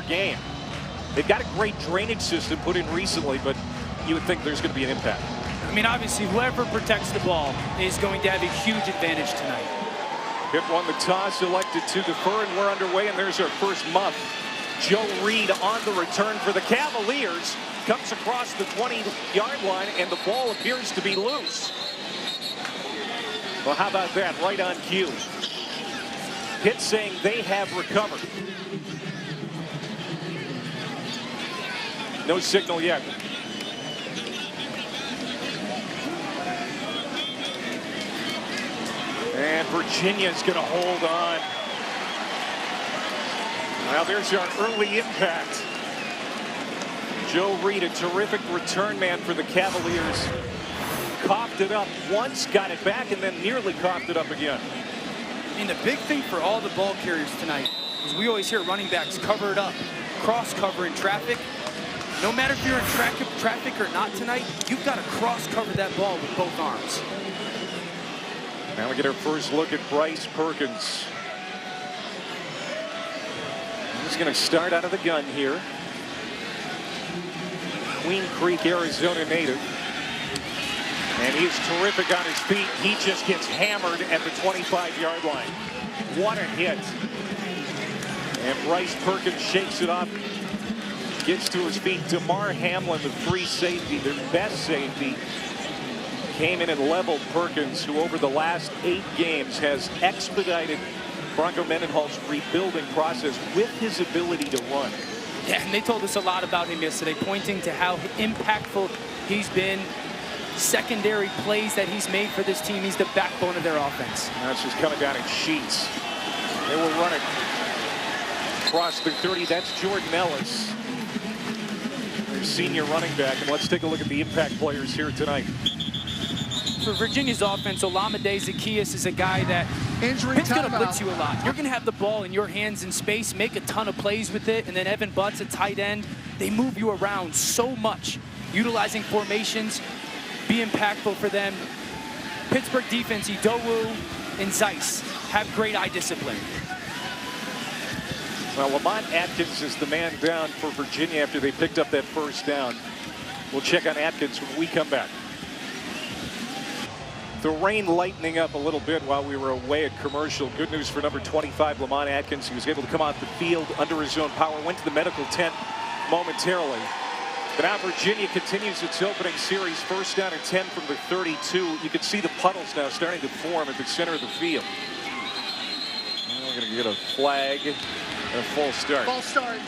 game. They've got a great drainage system put in recently, but you would think there's going to be an impact. I mean, obviously, whoever protects the ball is going to have a huge advantage tonight. Pitt won the toss, elected to defer, and we're underway, and there's our first muff. Joe Reed on the return for the Cavaliers. Comes across the 20-yard line, and the ball appears to be loose. Well, how about that? Right on cue. Pitt saying they have recovered. No signal yet. And Virginia's going to hold on. Now there's our early impact. Joe Reed, a terrific return man for the Cavaliers. Coughed it up once, got it back, and then nearly coughed it up again. I mean, the big thing for all the ball carriers tonight is we always hear running backs cover it up, cross-cover in traffic. No matter if you're in traffic or not tonight, you've got to cross-cover that ball with both arms. Now we get our first look at Bryce Perkins. He's going to start out of the gun here. Queen Creek, Arizona native. And he's terrific on his feet. He just gets hammered at the 25-yard line. What a hit. And Bryce Perkins shakes it off. Gets to his feet. DeMar Hamlin, the free safety, their best safety, came in and leveled Perkins, who over the last 8 games has expedited Bronco Mendenhall's rebuilding process with his ability to run. Yeah, and they told us a lot about him yesterday, pointing to how impactful he's been. Secondary plays that he's made for this team. He's the backbone of their offense. Now it's just coming down in sheets. They will run it across the 30. That's Jordan Ellis, their senior running back. And let's take a look at the impact players here tonight. For Virginia's offense, Olamide Zaccheaus is a guy that Pitt's going to blitz you a lot. You're going to have the ball in your hands in space, make a ton of plays with it, and then Evan Butts, a tight end, they move you around so much, utilizing formations, be impactful for them. Pittsburgh defense, Idowu and Zeiss have great eye discipline. Well, Lamont Atkins is the man down for Virginia after they picked up that first down. We'll check on Atkins when we come back. The rain lightening up a little bit while we were away at commercial. Good news for number 25, Lamont Atkins. He was able to come out the field under his own power, went to the medical tent momentarily. But now Virginia continues its opening series. First down and 10 from the 32. You can see the puddles now starting to form at the center of the field. And we're going to get a flag and a full start. False start.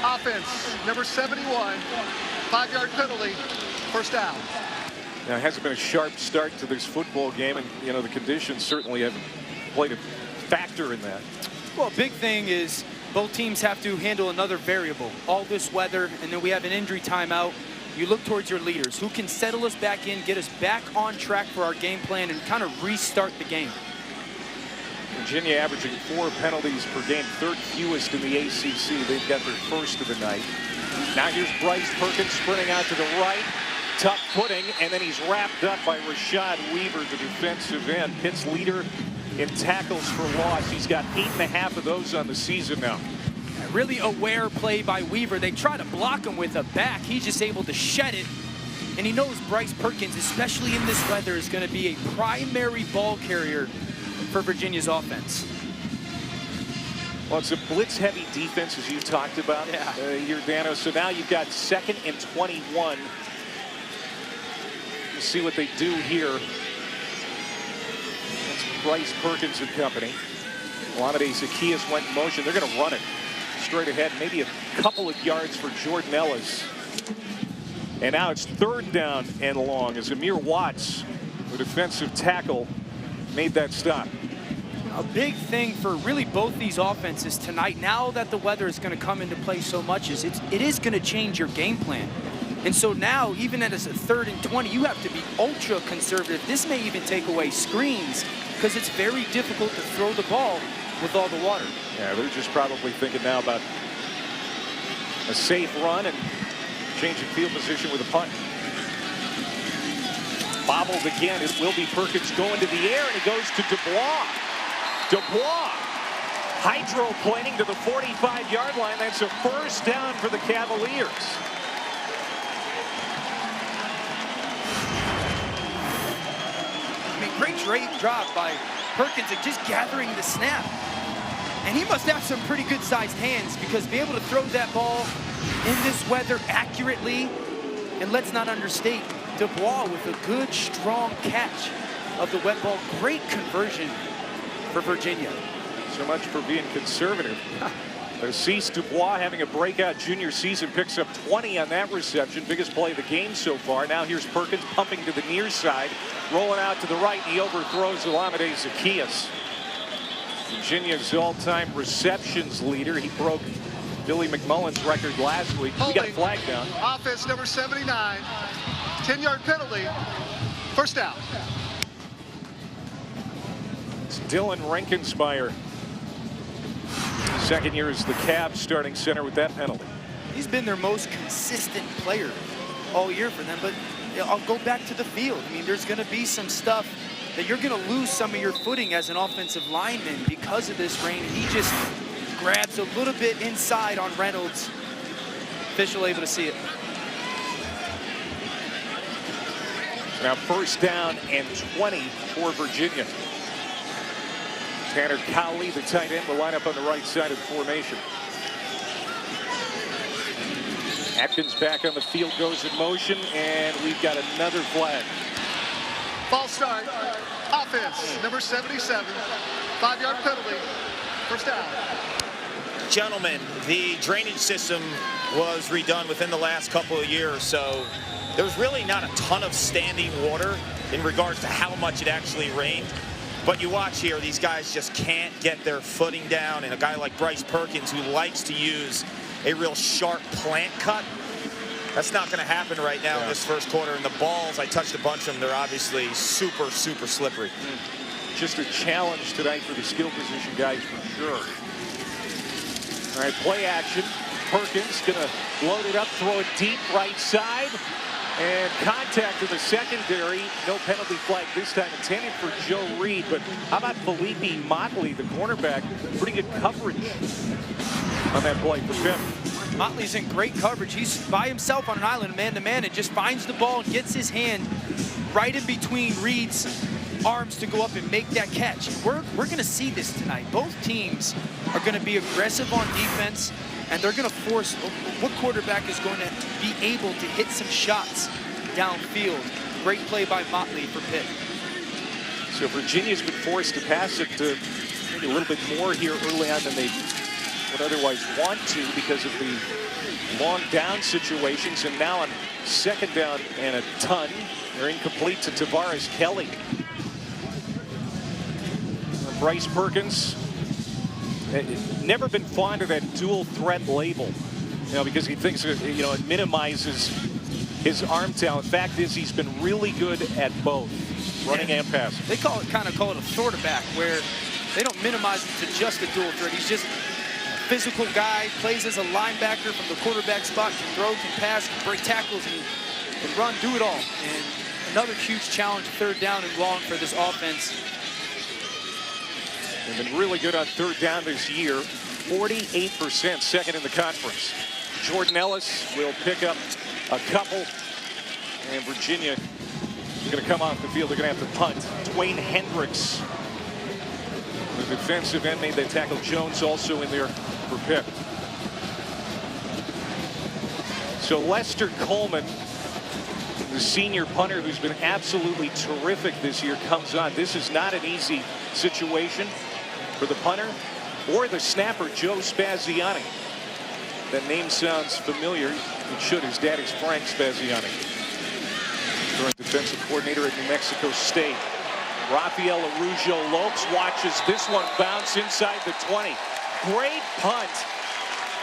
Offense, number 71. 5-yard penalty. First down. Now, it hasn't been a sharp start to this football game, and, you know, the conditions certainly have played a factor in that. Well, big thing is both teams have to handle another variable. All this weather, and then we have an injury timeout. You look towards your leaders. Who can settle us back in, get us back on track for our game plan, and kind of restart the game? Virginia averaging 4 penalties per game, 3rd fewest in the ACC. They've got their first of the night. Now here's Bryce Perkins sprinting out to the right. Tough footing, and then he's wrapped up by Rashad Weaver, the defensive end. Pitt's leader in tackles for loss. He's got 8.5 of those on the season now. A really aware play by Weaver. They try to block him with a back. He's just able to shed it. And he knows Bryce Perkins, especially in this weather, is going to be a primary ball carrier for Virginia's offense. Well, it's a blitz-heavy defense, as you talked about, Giordano. So now you've got 2nd and 21. We'll see what they do here. That's Bryce Perkins and company. Olamide Zaccheaus went in motion. They're going to run it straight ahead, maybe a couple of yards for Jordan Ellis. And now it's 3rd down and long as Amir Watts, the defensive tackle, made that stop. A big thing for really both these offenses tonight, now that the weather is going to come into play so much, is it is going to change your game plan. And so now, even as a 3rd and 20, you have to be ultra conservative. This may even take away screens because it's very difficult to throw the ball with all the water. Yeah, they're just probably thinking now about a safe run and changing field position with a punt. Bobbled again. It will be Perkins going to the air, and he goes to Dubois. Dubois Hydroplaning to the 45-yard line. That's a first down for the Cavaliers. I mean, great drop by Perkins at just gathering the snap. And he must have some pretty good-sized hands, because to be able to throw that ball in this weather accurately, and let's not understate, Dubois with a good, strong catch of the wet ball. Great conversion for Virginia. So much for being conservative. Cease Dubois having a breakout junior season, picks up 20 on that reception. Biggest play of the game so far. Now here's Perkins pumping to the near side, rolling out to the right, and he overthrows Olamide Zaccheaus. Virginia's all-time receptions leader. He broke Billy McMullen's record last week. We got a flag down. Offense number 79. 10-yard penalty. First down. It's Dylan Rankenspire. Second year as the Cavs starting center with that penalty. He's been their most consistent player all year for them, but I'll go back to the field. I mean, there's going to be some stuff that you're going to lose some of your footing as an offensive lineman because of this rain. He just grabs a little bit inside on Reynolds. Official able to see it. Now first down and 20 for Virginia. Tanner Cowley, the tight end, will line up on the right side of the formation. Atkins back on the field, goes in motion, and we've got another flag. False start. Offense number 77. 5-yard penalty. First down. Gentlemen, the drainage system was redone within the last couple of years, so there's really not a ton of standing water in regards to how much it actually rained. But you watch here, these guys just can't get their footing down, and a guy like Bryce Perkins, who likes to use a real sharp plant cut, that's not going to happen right now in this first quarter. And the balls, I touched a bunch of them, they're obviously super, super slippery. Just a challenge tonight for the skill position guys for sure. All right, play action. Perkins going to load it up, throw it deep right side. And contact in the secondary. No penalty flag this time intended for Joe Reed. But how about Felipe Motley, the cornerback? Pretty good coverage on that play for Pitt. Motley's in great coverage. He's by himself on an island, man-to-man, and just finds the ball and gets his hand right in between Reed's arms to go up and make that catch. We're going to see this tonight. Both teams are going to be aggressive on defense, and they're going to force what quarterback is going to be able to hit some shots downfield. Great play by Motley for Pitt. So Virginia's been forced to pass it to maybe a little bit more here early on than they would otherwise want to because of the long down situations. And now on second down and a ton, they're incomplete to Tavares Kelly. Bryce Perkins, never been fond of that dual threat label, because he thinks, it minimizes his arm talent. Fact is, he's been really good at both, running and passing. They call it a quarterback, where they don't minimize it to just a dual threat. He's just a physical guy, plays as a linebacker from the quarterback spot, can throw, can pass, can break tackles, and can run, do it all. And another huge challenge, third down and long for this offense. They've been really good on third down this year. 48%, second in the conference. Jordan Ellis will pick up a couple. And Virginia is going to come off the field. They're going to have to punt. Dwayne Hendricks, the defensive end, made that tackle. Jones also in there for Pitt. So Lester Coleman, the senior punter who's been absolutely terrific this year, comes on. This is not an easy situation for the punter or the snapper, Joe Spaziani. That name sounds familiar. It should. His dad is Frank Spaziani, current defensive coordinator at New Mexico State. Rafael Araujo Lopes watches this one bounce inside the 20. Great punt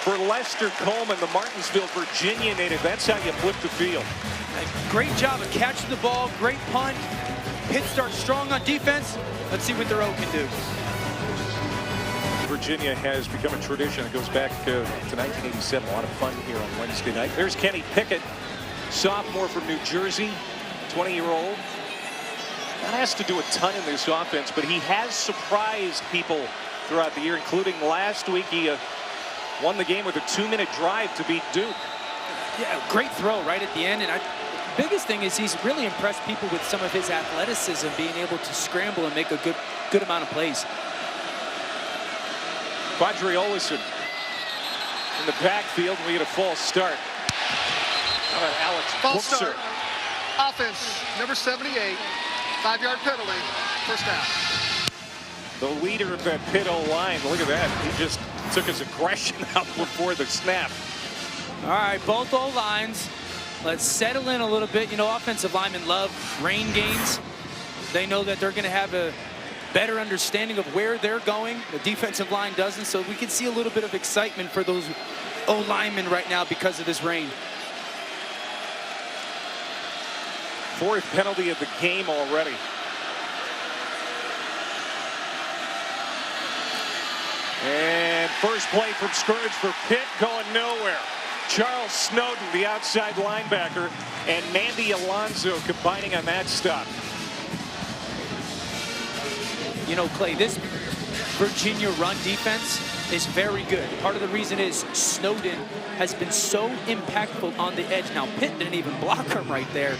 for Lester Coleman, the Martinsville, Virginia native. That's how you flip the field. Great job of catching the ball. Great punt. Pitt starts strong on defense. Let's see what their O can do. Virginia has become a tradition. It goes back to 1987. A lot of fun here on Wednesday night. There's Kenny Pickett, sophomore from New Jersey, 20-year-old. That has to do a ton in this offense, but he has surprised people throughout the year, including last week. He won the game with a 2-minute drive to beat Duke. Yeah, great throw right at the end. And the biggest thing is he's really impressed people with some of his athleticism, being able to scramble and make a good amount of plays. Quadri Olison in the backfield. We get a false start. How about Alex False Buchser? start. Offense, number 78. 5-yard penalty. First down. The leader of that Pitt O-line. Look at that. He just took his aggression out before the snap. All right, both O-lines. Let's settle in a little bit. You know, offensive linemen love rain games. They know that they're going to have a better understanding of where they're going. The defensive line doesn't, so we can see a little bit of excitement for those O-linemen right now because of this rain. Fourth penalty of the game already. And first play from scrimmage for Pitt going nowhere. Charles Snowden, the outside linebacker, and Mandy Alonso combining on that stop. You know, Clay, this Virginia run defense is very good. Part of the reason is Snowden has been so impactful on the edge. Now, Pitt didn't even block him right there,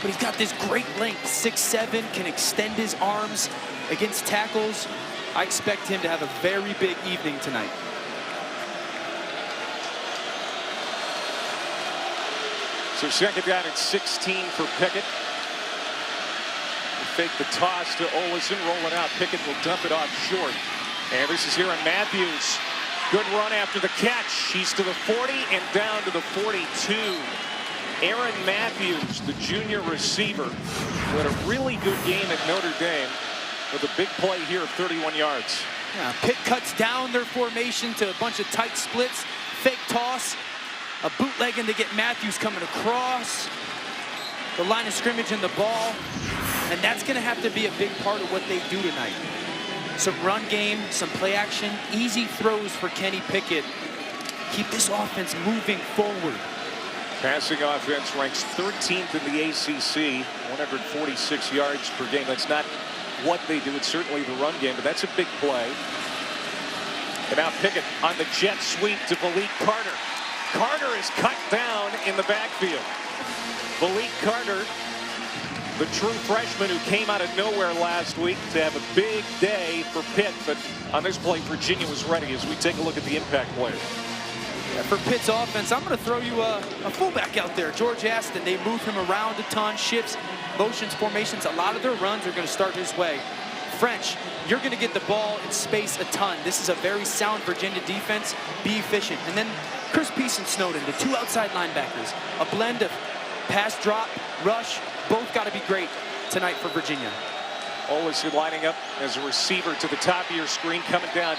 but he's got this great length, 6'7", can extend his arms against tackles. I expect him to have a very big evening tonight. So second down at 16 for Pickett. Fake the toss to Olison, rolling out. Pickett will dump it off short. And this is here on Matthews. Good run after the catch. He's to the 40 and down to the 42. Aaron Matthews, the junior receiver, who had a really good game at Notre Dame with a big play here of 31 yards. Yeah, Pitt cuts down their formation to a bunch of tight splits, fake toss, a bootlegging to get Matthews coming across the line of scrimmage and the ball. And that's going to have to be a big part of what they do tonight. Some run game, some play action, easy throws for Kenny Pickett. Keep this offense moving forward. Passing offense ranks 13th in the ACC, 146 yards per game. That's not what they do. It's certainly the run game, but that's a big play. And now Pickett on the jet sweep to Malik Carter. Carter is cut down in the backfield. Malik Carter, the true freshman who came out of nowhere last week to have a big day for Pitt, but on this play, Virginia was ready as we take a look at the impact player. Yeah, for Pitt's offense, I'm going to throw you a fullback out there, George Aston. They move him around a ton, shifts, motions, formations. A lot of their runs are going to start his way. French, you're going to get the ball in space a ton. This is a very sound Virginia defense. Be efficient. And then Chris Peace and Snowden, the two outside linebackers, a blend of pass, drop, rush. Both got to be great tonight for Virginia. Olison lining up as a receiver to the top of your screen, coming down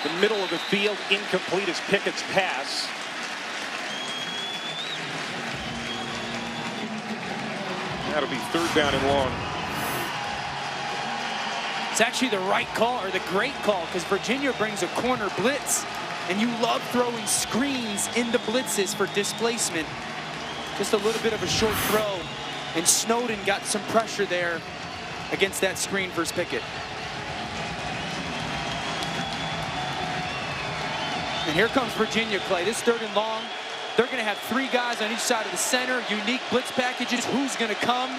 the middle of the field. Incomplete as Pickett's pass. That'll be third down and long. It's actually the right call, or the great call, because Virginia brings a corner blitz, and you love throwing screens into blitzes for displacement. Just a little bit of a short throw, and Snowden got some pressure there against that screen versus Pickett. And here comes Virginia, Clay. This third and long. They're going to have three guys on each side of the center. Unique blitz packages. Who's going to come?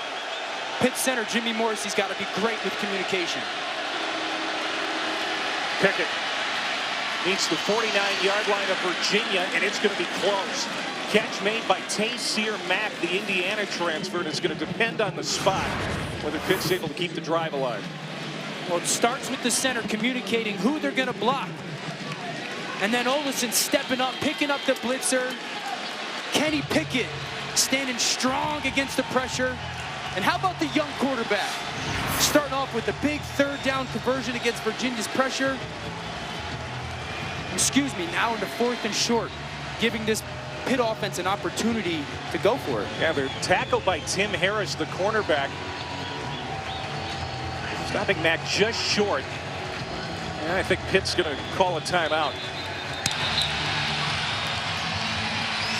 Pitt center Jimmy Morrissey's got to be great with communication. Pickett needs the 49-yard line of Virginia, and it's going to be close. Catch made by Taysir Mack, the Indiana transfer, and it's going to depend on the spot whether Pitt's able to keep the drive alive. Well, it starts with the center communicating who they're going to block. And then Olison stepping up, picking up the blitzer. Kenny Pickett standing strong against the pressure. And how about the young quarterback? Starting off with a big third down conversion against Virginia's pressure. Excuse me, now into fourth and short, giving this Pitt offense an opportunity to go for it. Yeah, they're tackled by Tim Harris, the cornerback. Stopping Mack just short. And I think Pitt's going to call a timeout.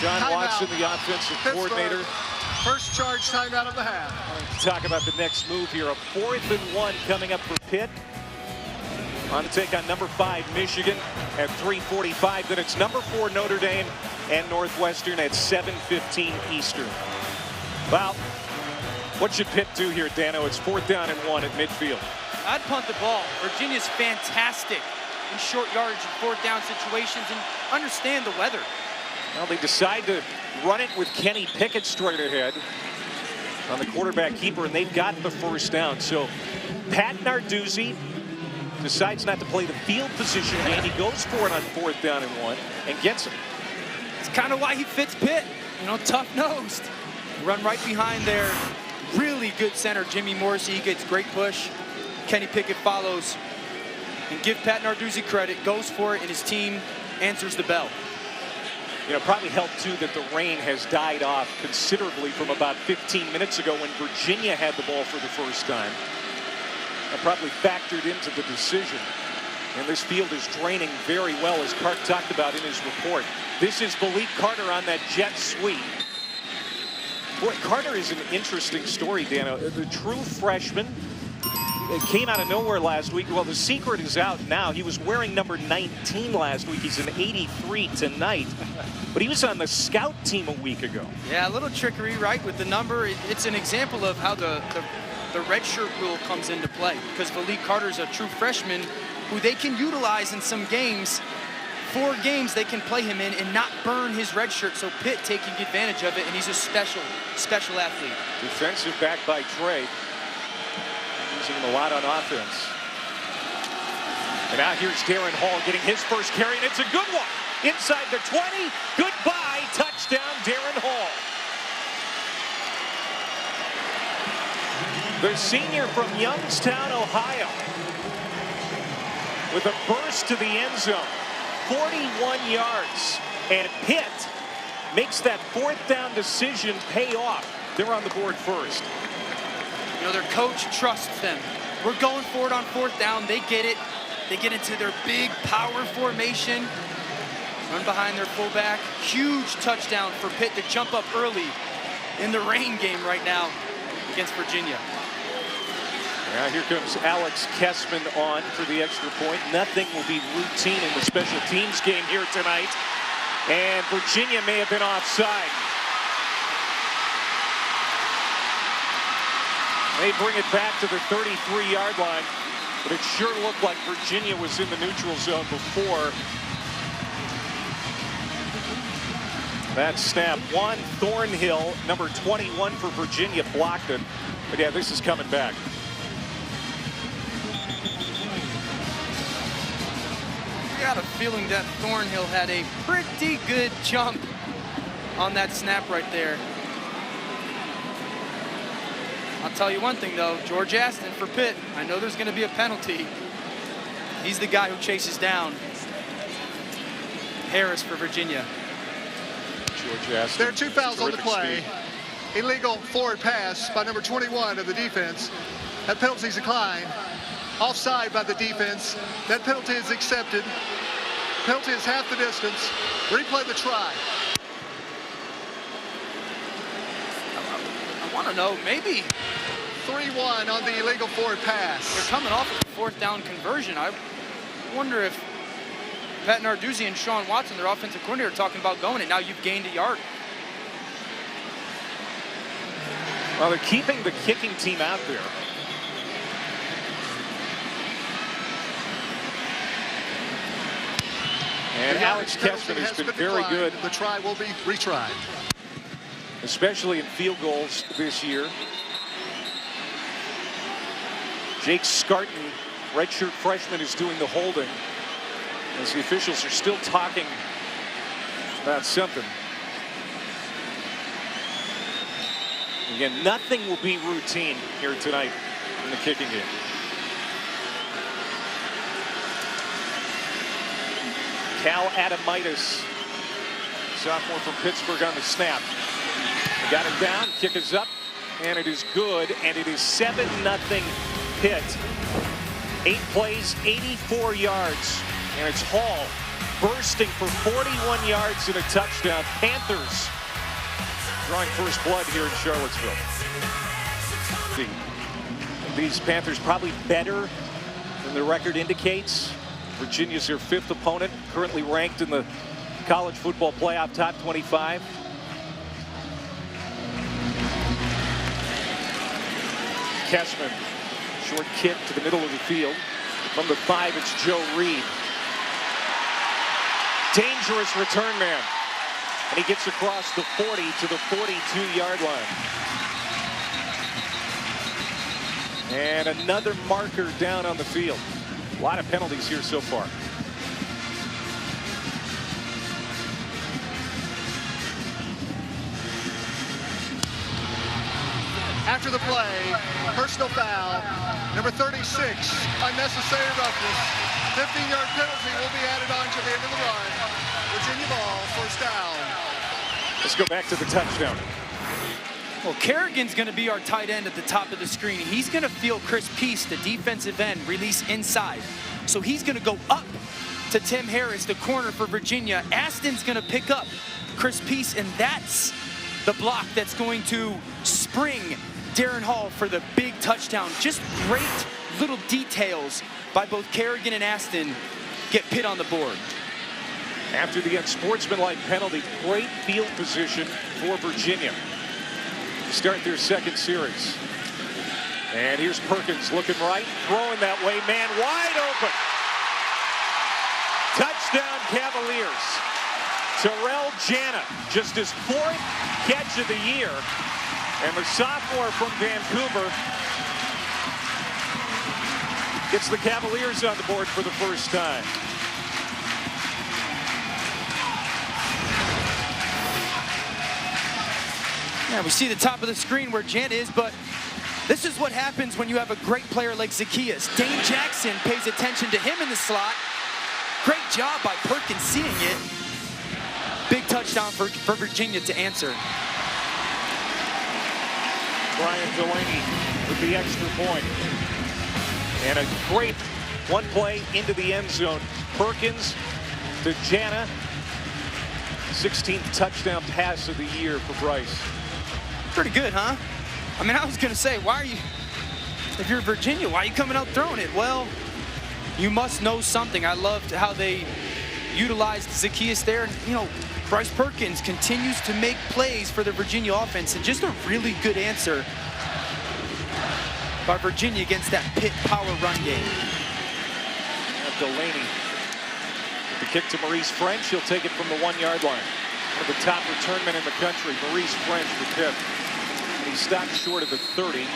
John Watson, the offensive coordinator. First charge timeout of the half. To talk about the next move here. A 4th and 1 coming up for Pitt on the take on number 5 Michigan at 3:45. Then it's number 4 Notre Dame and Northwestern at 7:15 Eastern. Well, what should Pitt do here, Dano? It's 4th down and 1 at midfield. I'd punt the ball. Virginia's fantastic in short yardage and 4th down situations, and understand the weather. Well, they decide to run it with Kenny Pickett straight ahead on the quarterback keeper, and they've got the 1st down. So Pat Narduzzi decides not to play the field position game. He goes for it on 4th down and 1 and gets it. It's kind of why he fits Pitt. You know, tough-nosed. Run right behind their really good center, Jimmy Morrissey. He gets great push. Kenny Pickett follows. And give Pat Narduzzi credit, goes for it, and his team answers the bell. You know, probably helped, too, that the rain has died off considerably from about 15 minutes ago when Virginia had the ball for the first time. That probably factored into the decision. And this field is draining very well, as Clark talked about in his report. This is Malik Carter on that jet sweep. Boy, Carter is an interesting story, Dano. The true freshman. It came out of nowhere last week. Well, the secret is out now. He was wearing number 19 last week. He's an 83 tonight. But he was on the scout team a week ago. Yeah, a little trickery, right, with the number. It's an example of how the redshirt rule comes into play, because Malik Carter's a true freshman who they can utilize in some games. 4 games they can play him in and not burn his red shirt. So Pitt taking advantage of it, and he's a special athlete. Defensive back by Trey. Using him a lot on offense. And now here's Darrin Hall getting his first carry, and it's a good one. Inside the 20. Goodbye. Touchdown, Darrin Hall. The senior from Youngstown, Ohio, with a burst to the end zone. 41 yards. And Pitt makes that 4th down decision pay off. They're on the board first. You know, their coach trusts them. We're going for it on 4th down. They get it. They get into their big power formation. Run behind their fullback. Huge touchdown for Pitt to jump up early in the rain game right now against Virginia. Now here comes Alex Kessman on for the extra point. Nothing will be routine in the special teams game here tonight. And Virginia may have been offside. They bring it back to the 33-yard line, but it sure looked like Virginia was in the neutral zone before that snap. Juan Thornhill, number 21 for Virginia, blocked it. But yeah, this is coming back. I got a feeling that Thornhill had a pretty good jump on that snap right there. I'll tell you one thing, though. George Aston for Pitt. I know there's going to be a penalty. He's the guy who chases down Harris for Virginia. George Aston. There are 2 fouls on the play. Speed. Illegal forward pass by number 21 of the defense. That penalty is declined. Offside by the defense. That penalty is accepted. Penalty is half the distance. Replay the try. I want to know, maybe 3-1 on the illegal forward pass. they're coming off of a 4th down conversion. I wonder if Pat Narduzzi and Sean Watson, their offensive coordinator, are talking about going it. Now you've gained a yard. Well, they're keeping the kicking team out there. And Alex Kessman has been very good. The try will be retried. Especially in field goals this year. Jake Scarton, redshirt freshman, is doing the holding, as the officials are still talking about something. Again, nothing will be routine here tonight in the kicking game. Cal Adamitis, sophomore from Pittsburgh, on the snap. They got it down, kick is up, and it is good, and it is 7-0 Pitt. 8 plays, 84 yards, and it's Hall bursting for 41 yards and a touchdown. Panthers drawing first blood here in Charlottesville. These Panthers probably better And the record indicates Virginia's their 5th opponent, currently ranked in the college football playoff top 25. Kessman, short kick to the middle of the field. From the 5, it's Joe Reed. Dangerous return man. And he gets across the 40 to the 42-yard line. And another marker down on the field. A lot of penalties here so far. After the play, personal foul, number 36, unnecessary roughness. 15-yard penalty will be added on to the end of the run. Virginia ball, first down. Let's go back to the touchdown. Well, Kerrigan's going to be our tight end at the top of the screen. He's going to feel Chris Peace, the defensive end, release inside. So he's going to go up to Tim Harris, the corner for Virginia. Aston's going to pick up Chris Peace, and that's the block that's going to spring Darrin Hall for the big touchdown. Just great little details by both Kerrigan and Aston get Pitt on the board. After the unsportsmanlike penalty, great field position for Virginia to start their second series. And here's Perkins looking right, throwing that way, man wide open. Touchdown Cavaliers. Terrell Jana, just his 4th catch of the year. And the sophomore from Vancouver gets the Cavaliers on the board for the first time. Yeah, we see the top of the screen where Jan is, but this is what happens when you have a great player like Zacchaeus. Dane Jackson pays attention to him in the slot. Great job by Perkins seeing it. Big touchdown for Virginia to answer. Brian Delaney with the extra point. And a great one play into the end zone. Perkins to Jana. 16th touchdown pass of the year for Bryce. Pretty good, huh? I mean, I was going to say, why are you, if you're Virginia, why are you coming out throwing it? Well, you must know something. I loved how they utilized Zacchaeus there. And, you know, Bryce Perkins continues to make plays for the Virginia offense, and just a really good answer by Virginia against that Pitt power run game. And Delaney with the kick to Maurice French. He'll take it from the 1-yard line. One of the top return men in the country, Maurice French for Pitt. And he stopped short of the 30.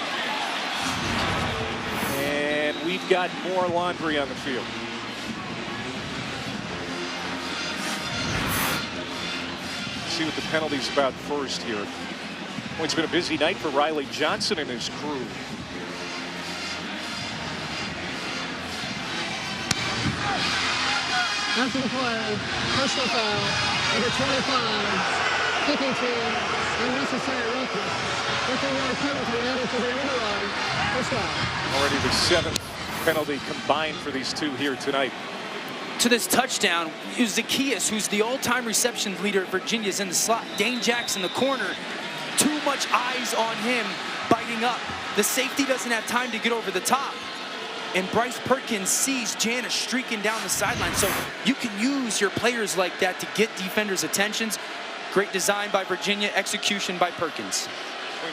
And we've got more laundry on the field. See what the penalty's about first here. Well, it's been a busy night for Riley Johnson and his crew. After the play, personal foul, number 25, kicking team, unnecessary roughness. 15-yard penalty added to the end of the run. First down. Already the 7th penalty combined for these two here tonight. To this touchdown, Zacchaeus, who's the all-time reception leader at Virginia, is in the slot. Dane Jackson, the corner, too much eyes on him, biting up. The safety doesn't have time to get over the top. And Bryce Perkins sees Jana streaking down the sideline. So you can use your players like that to get defenders' attentions. Great design by Virginia, execution by Perkins.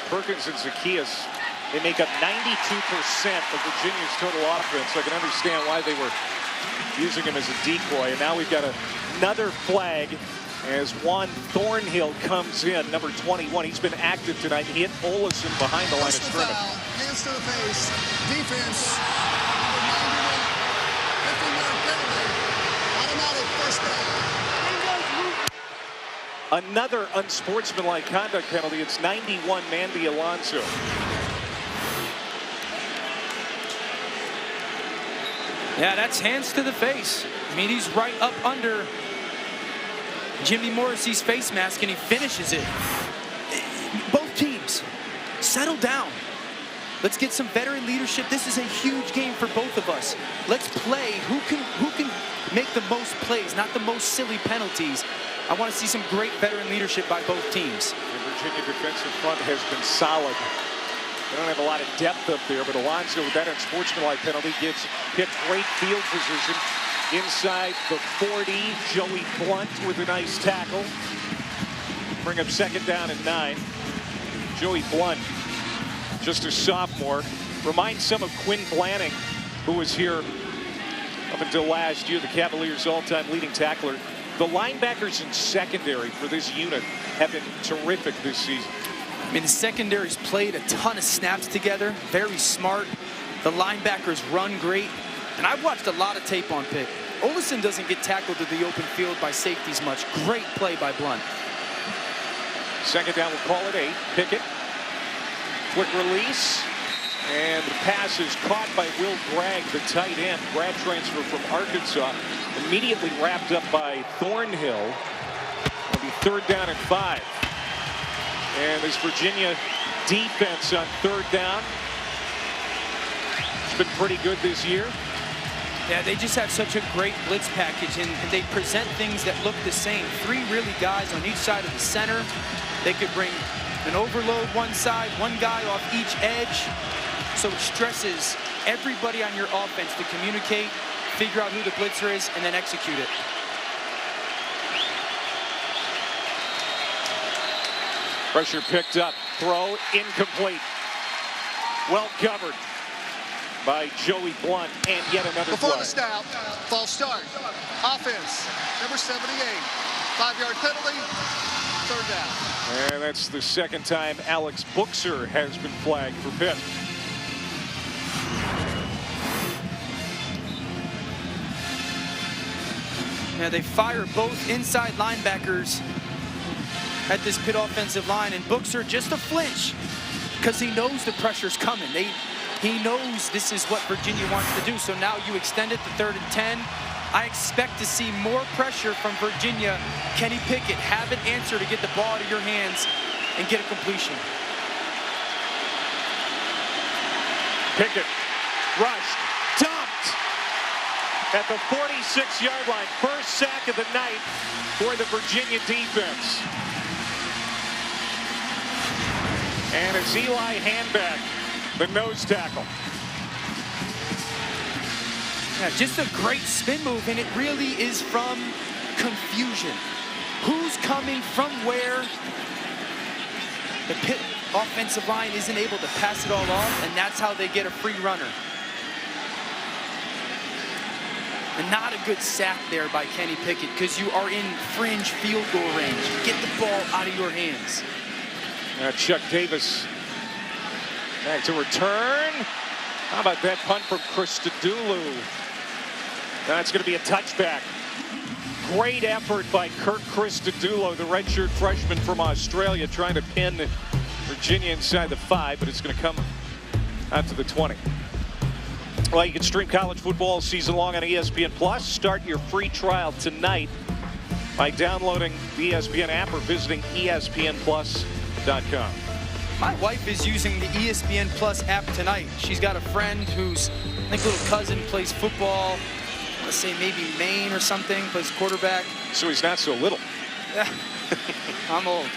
Perkins and Zacchaeus, they make up 92% of Virginia's total offense. So I can understand why they were using him as a decoy. And now we've got another flag as Juan Thornhill comes in, number 21. He's been active tonight. He hit Olison behind the line of scrimmage. Hands to the face, defense. 15-yard penalty, automatic first down. Another unsportsmanlike conduct penalty. It's 91, Mandy Alonso. Yeah, that's hands to the face. I mean, he's right up under Jimmy Morrissey's face mask, and he finishes it. Both teams, settle down. Let's get some veteran leadership. This is a huge game for both of us. Let's play. Who can make the most plays, not the most silly penalties. I want to see some great veteran leadership by both teams. The Virginia defensive front has been solid They don't have a lot of depth up there, but Alonso, with that unsportsmanlike penalty, gives Pitt great field position inside the 40. Joey Blunt with a nice tackle. Bring up 2nd down and 9. Joey Blunt, just a sophomore. Reminds some of Quinn Blanning, who was here up until last year, the Cavaliers' all-time leading tackler. The linebackers in secondary for this unit have been terrific this season. I mean, the secondary's played a ton of snaps together, very smart. The linebackers run great. And I've watched a lot of tape on Pitt. Olison doesn't get tackled to the open field by safeties much. Great play by Blunt. 2nd down, we'll call it 8. Pickett. Quick release. And the pass is caught by Will Bragg, the tight end. Grad transfer from Arkansas. Immediately wrapped up by Thornhill. It'll be 3rd down and 5. And this Virginia defense on 3rd down. It's been pretty good this year. Yeah, they just have such a great blitz package, and they present things that look the same. 3 really guys on each side of the center. They could bring an overload one side, 1 guy off each edge. So it stresses everybody on your offense to communicate, figure out who the blitzer is, and then execute it. Pressure picked up. Throw incomplete. Well covered by Joey Blunt, and yet another Before flag. the snap, false start. Offense, number 78. 5-yard penalty, 3rd down. And that's the 2nd time Alex Buchser has been flagged for Pitt. Now they fire both inside linebackers at this Pitt offensive line, and Buchser just a flinch because he knows the pressure's coming. He knows this is what Virginia wants to do. So now you extend it to 3rd and 10. I expect to see more pressure from Virginia. Kenny Pickett, have an answer to get the ball out of your hands and get a completion. Pickett rushed, dumped at the 46-yard line. First sack of the night for the Virginia defense. And it's Eli Handback, the nose tackle. Yeah, just a great spin move, and it really is from confusion. Who's coming from where? The Pitt offensive line isn't able to pass it all off, and that's how they get a free runner. And not a good sack there by Kenny Pickett because you are in fringe field goal range. Get the ball out of your hands. Chuck Davis back to return. How about that punt from Christodoulou? That's going to be a touchback. Great effort by Kirk Christodoulou, the redshirt freshman from Australia, trying to pin Virginia inside the 5, but it's going to come out to the 20. Well, you can stream college football season long on ESPN Plus. Start your free trial tonight by downloading the ESPN app or visiting ESPNplus.com. My wife is using the ESPN Plus app tonight. She's got a friend whose, I think, little cousin plays football. Let's say maybe Maine or something, plays quarterback. So he's not so little. Yeah, I'm old.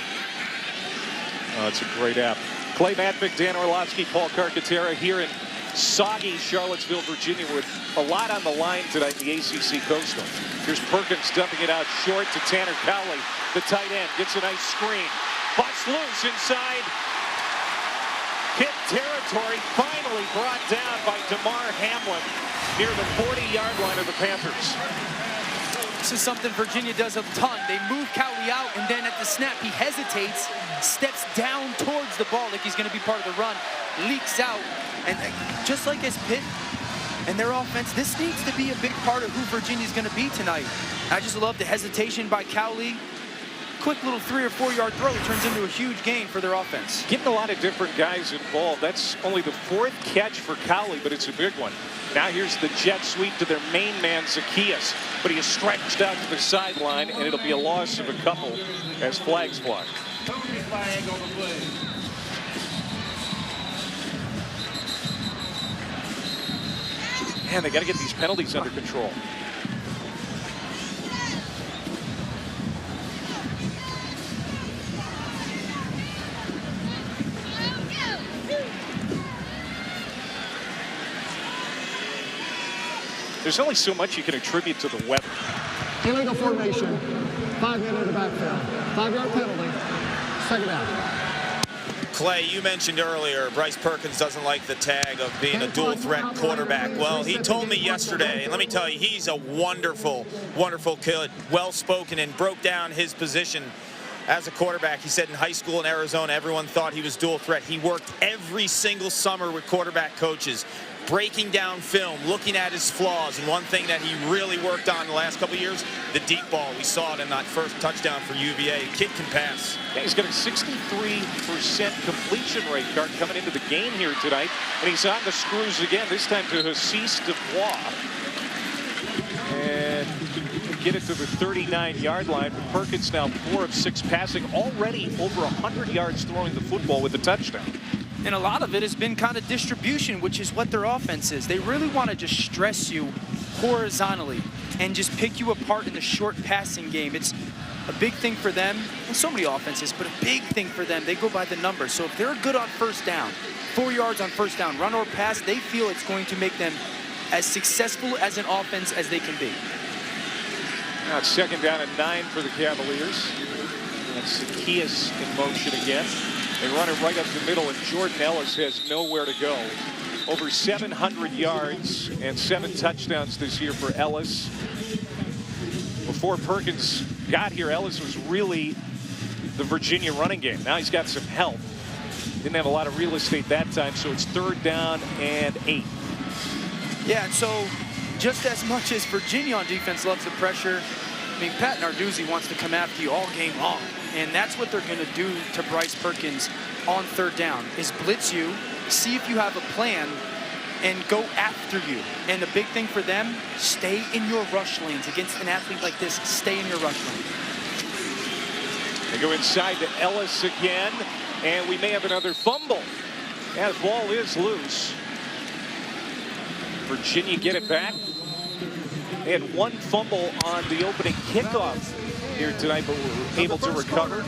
Oh, it's a great app. Clay Matvick, Dan Orlovsky, Paul Carcaterra here in soggy Charlottesville, Virginia, with a lot on the line tonight in the ACC Coastal. Here's Perkins dumping it out short to Tanner Cowley, the tight end. Gets a nice screen. Busts loose inside Pitt territory. Finally brought down by DeMar Hamlin near the 40-yard line of the Panthers. This is something Virginia does a ton. They move Cowley out, and then at the snap, he hesitates, steps down towards the ball like he's going to be part of the run, leaks out. And just like as Pitt and their offense, this needs to be a big part of who Virginia's going to be tonight. I just love the hesitation by Cowley. Quick little 3 or 4 yard throw turns into a huge gain for their offense. Getting a lot of different guys involved. That's only the 4th catch for Cowley, but it's a big one. Now here's the jet sweep to their main man, Zacchaeus. But he is stretched out to the sideline, and it'll be a loss of a couple as flags fly. Man, they got to get these penalties under control. there's only so much you can attribute to the weather. Illegal formation. 5 men in the backfield. 5-yard penalty. Second down. Clay, you mentioned earlier Bryce Perkins doesn't like the tag of being a dual threat quarterback. Well, he told me yesterday, and let me tell you, he's a wonderful, wonderful kid, well-spoken, and broke down his position as a quarterback. He said in high school in Arizona, everyone thought he was dual threat. He worked every single summer with quarterback coaches, breaking down film, looking at his flaws. And one thing that he really worked on the last couple of years, the deep ball. We saw it in that first touchdown for UVA. Kid can pass. Yeah, he's got a 63% completion rate coming into the game here tonight. And he's on the screws again, this time to Hassis Dubois. And get it to the 39-yard line. Perkins now 4 of 6 passing, already over 100 yards throwing the football with a touchdown. And a lot of it has been kind of distribution, which is what their offense is. They really want to just stress you horizontally and just pick you apart in the short passing game. It's a big thing for them, and so many offenses, but a big thing for them. They go by the numbers. So if they're good on first down, 4 yards on first down, run or pass, they feel it's going to make them as successful as an offense as they can be. Now it's 2nd down and 9 for the Cavaliers. That's Zacchaeus in motion again. They run it right up the middle, and Jordan Ellis has nowhere to go. Over 700 yards and 7 touchdowns this year for Ellis. Before Perkins got here, Ellis was really the Virginia running game. Now he's got some help. Didn't have a lot of real estate that time, so it's 3rd down and 8. Yeah, and so just as much as Virginia on defense loves the pressure, I mean, Pat Narduzzi wants to come after you all game long. And that's what they're going to do to Bryce Perkins on 3rd down, is blitz you, see if you have a plan, and go after you. And the big thing for them, stay in your rush lanes. Against an athlete like this, stay in your rush lane. They go inside to Ellis again, and we may have another fumble. Yeah, the ball is loose. Virginia get it back. They had 1 fumble on the opening kickoff here tonight, but were able to recover.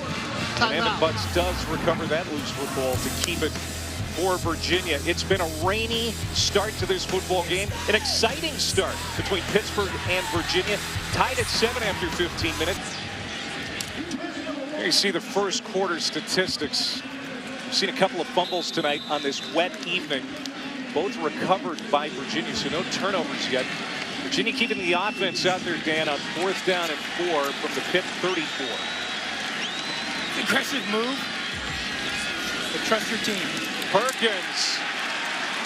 And Evan Butts does recover that loose football to keep it for Virginia. It's been a rainy start to this football game. An exciting start between Pittsburgh and Virginia. Tied at 7 after 15 minutes. Here you see the first quarter statistics. We've seen a couple of fumbles tonight on this wet evening. Both recovered by Virginia, so no turnovers yet. Virginia keeping the offense out there, Dan, on 4th down and 4 from the Pitt 34. Aggressive move, but trust your team. Perkins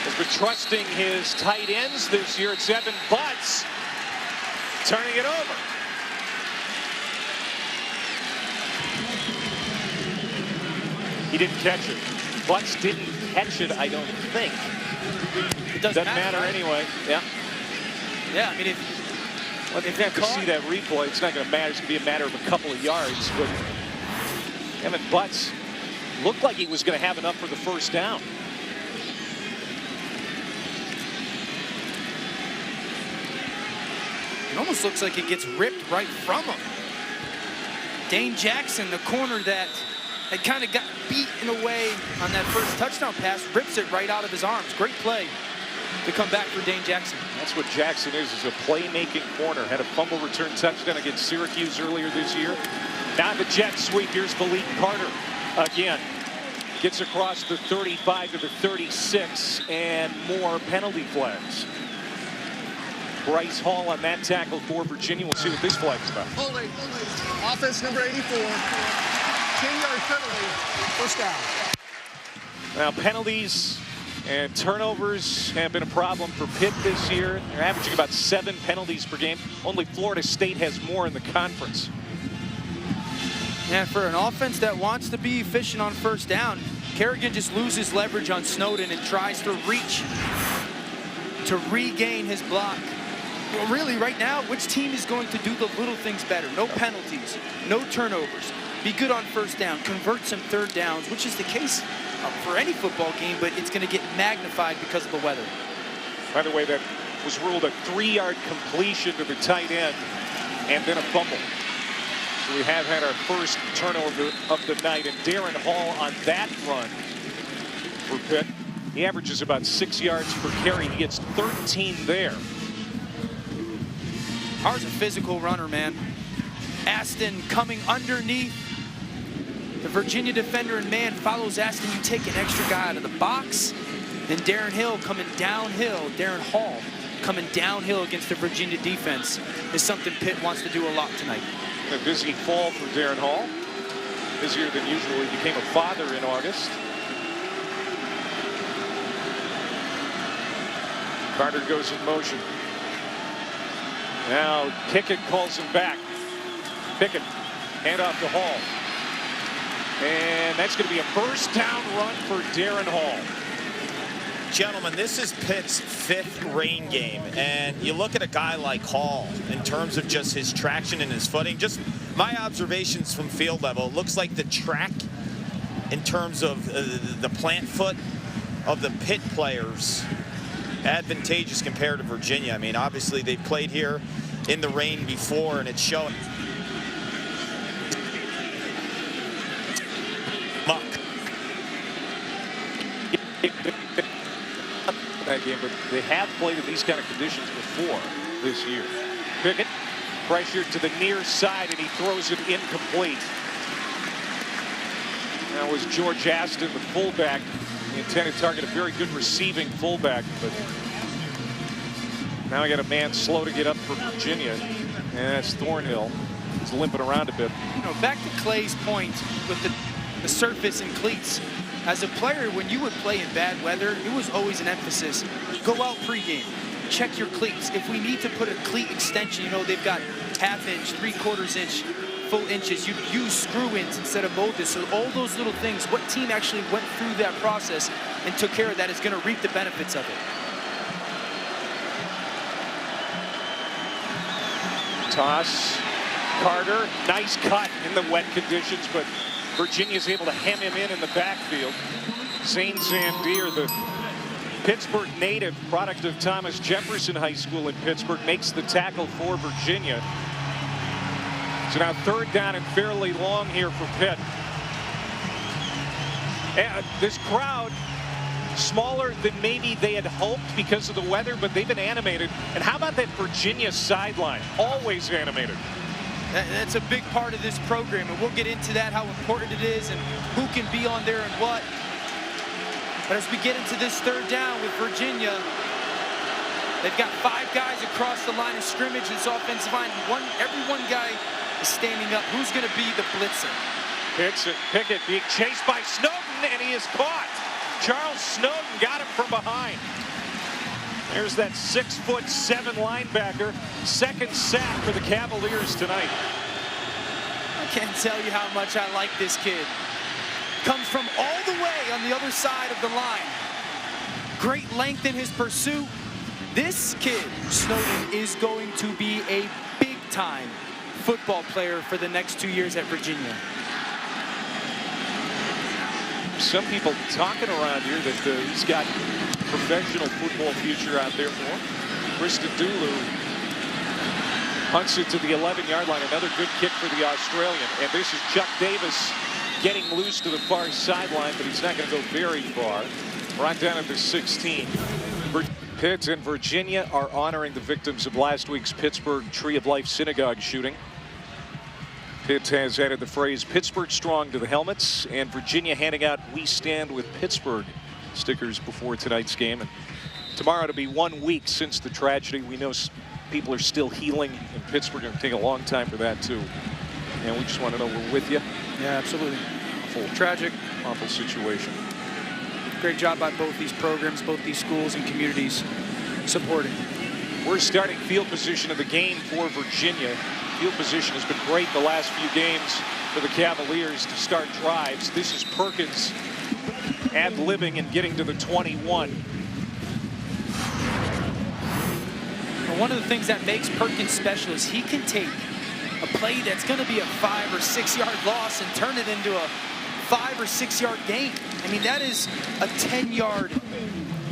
has been trusting his tight ends this year. It's Evan Butts turning it over. He didn't catch it. Butts didn't catch it, I don't think. It doesn't matter right? Anyway. Yeah. Yeah, I mean, if you have to see that replay, it's not going to matter. It's going to be a matter of a couple of yards. But Evan Butts looked like he was going to have enough for the first down. It almost looks like it gets ripped right from him. Dane Jackson, the corner that had kind of got beat in a way on that first touchdown pass, rips it right out of his arms. Great play to come back for Dane Jackson. That's what Jackson is a playmaking corner. Had a fumble return touchdown against Syracuse earlier this year. Now the jet sweep. Here's Malik Carter again. Gets across the 35 to the 36, and more penalty flags. Bryce Hall on that tackle for Virginia. We'll see what this flag's about. Holding. Offense number 84. 10-yard penalty. First down. Now penalties and turnovers have been a problem for Pitt this year. They're averaging about 7 penalties per game. Only Florida State has more in the conference. And for an offense that wants to be efficient on first down, Kerrigan just loses leverage on Snowden and tries to reach to regain his block. Well, really, right now, which team is going to do the little things better? No penalties, no turnovers. Be good on first down, convert some 3rd downs, which is the case for any football game, but it's going to get magnified because of the weather. By the way, that was ruled a 3-yard completion to the tight end and then a fumble. So we have had our first turnover of the night, and Darrin Hall on that run for Pitt. He averages about 6 yards per carry. He gets 13 there. Har's a physical runner, man. Aston coming underneath the Virginia defender and man follows Aston. You take an extra guy out of the box. Then Darrin Hill coming downhill. Darrin Hall coming downhill against the Virginia defense is something Pitt wants to do a lot tonight. A busy fall for Darrin Hall. Busier than usual. He became a father in August. Carter goes in motion. Now Pickett calls him back. Pickett, hand off to Hall. And that's going to be a first down run for Darrin Hall. Gentlemen, this is Pitt's 5th rain game, and you look at a guy like Hall in terms of just his traction and his footing. Just my observations from field level, it looks like the track in terms of the plant foot of the Pitt players advantageous compared to Virginia. I mean, obviously they played here in the rain before, and it's showing. Muck. That game, but they have played in these kind of conditions before this year. Pickett pressured to the near side, and he throws it incomplete. That was George Aston, the fullback, the intended target, a very good receiving fullback, but now I got a man slow to get up for Virginia, and that's Thornhill. He's limping around a bit. You know, back to Clay's point with the surface and cleats. As a player, when you would play in bad weather, it was always an emphasis. Go out pregame, check your cleats. If we need to put a cleat extension, you know, they've got half-inch, 3/4 inch, full inches. You'd use screw-ins instead of molded. So all those little things, what team actually went through that process and took care of that is going to reap the benefits of it. Toss, Carter, nice cut in the wet conditions, but Virginia's able to hem him in the backfield. Zane Zandier, the Pittsburgh native, product of Thomas Jefferson High School in Pittsburgh, makes the tackle for Virginia. So now 3rd down and fairly long here for Pitt. And this crowd, smaller than maybe they had hoped because of the weather, but they've been animated. And how about that Virginia sideline? Always animated. That's a big part of this program, and we'll get into that, how important it is and who can be on there and what. But as we get into this 3rd down with Virginia, they've got 5 guys across the line of scrimmage. This offensive line, every one guy is standing up. Who's going to be the blitzer? Pickett being chased by Snowden, and he is caught. Charles Snowden got him from behind. There's that 6'7" linebacker. 2nd sack for the Cavaliers tonight. I can't tell you how much I like this kid. Comes from all the way on the other side of the line. Great length in his pursuit. This kid, Snowden, is going to be a big-time football player for the next 2 years at Virginia. Some people talking around here that he's got professional football future out there for him. Krista Dulu punts it to the 11-yard line. Another good kick for the Australian. And this is Chuck Davis getting loose to the far sideline, but he's not going to go very far. Right down at the 16. Pitt and Virginia are honoring the victims of last week's Pittsburgh Tree of Life synagogue shooting. Pitt has added the phrase "Pittsburgh strong" to the helmets, and Virginia handing out "We stand with Pittsburgh" stickers before tonight's game. And tomorrow it'll be 1 week since the tragedy. We know people are still healing in Pittsburgh. It'll take a long time for that too. And we just want to know we're with you. Yeah, absolutely. Awful, tragic, awful situation. Great job by both these programs, both these schools and communities supporting. We're starting field position of the game for Virginia. Field position has been great the last few games for the Cavaliers to start drives. This is Perkins ad-libbing and getting to the 21. Well, one of the things that makes Perkins special is he can take a play that's going to be a 5 or 6 yard loss and turn it into a 5 or 6 yard gain. I mean, that is a 10-yard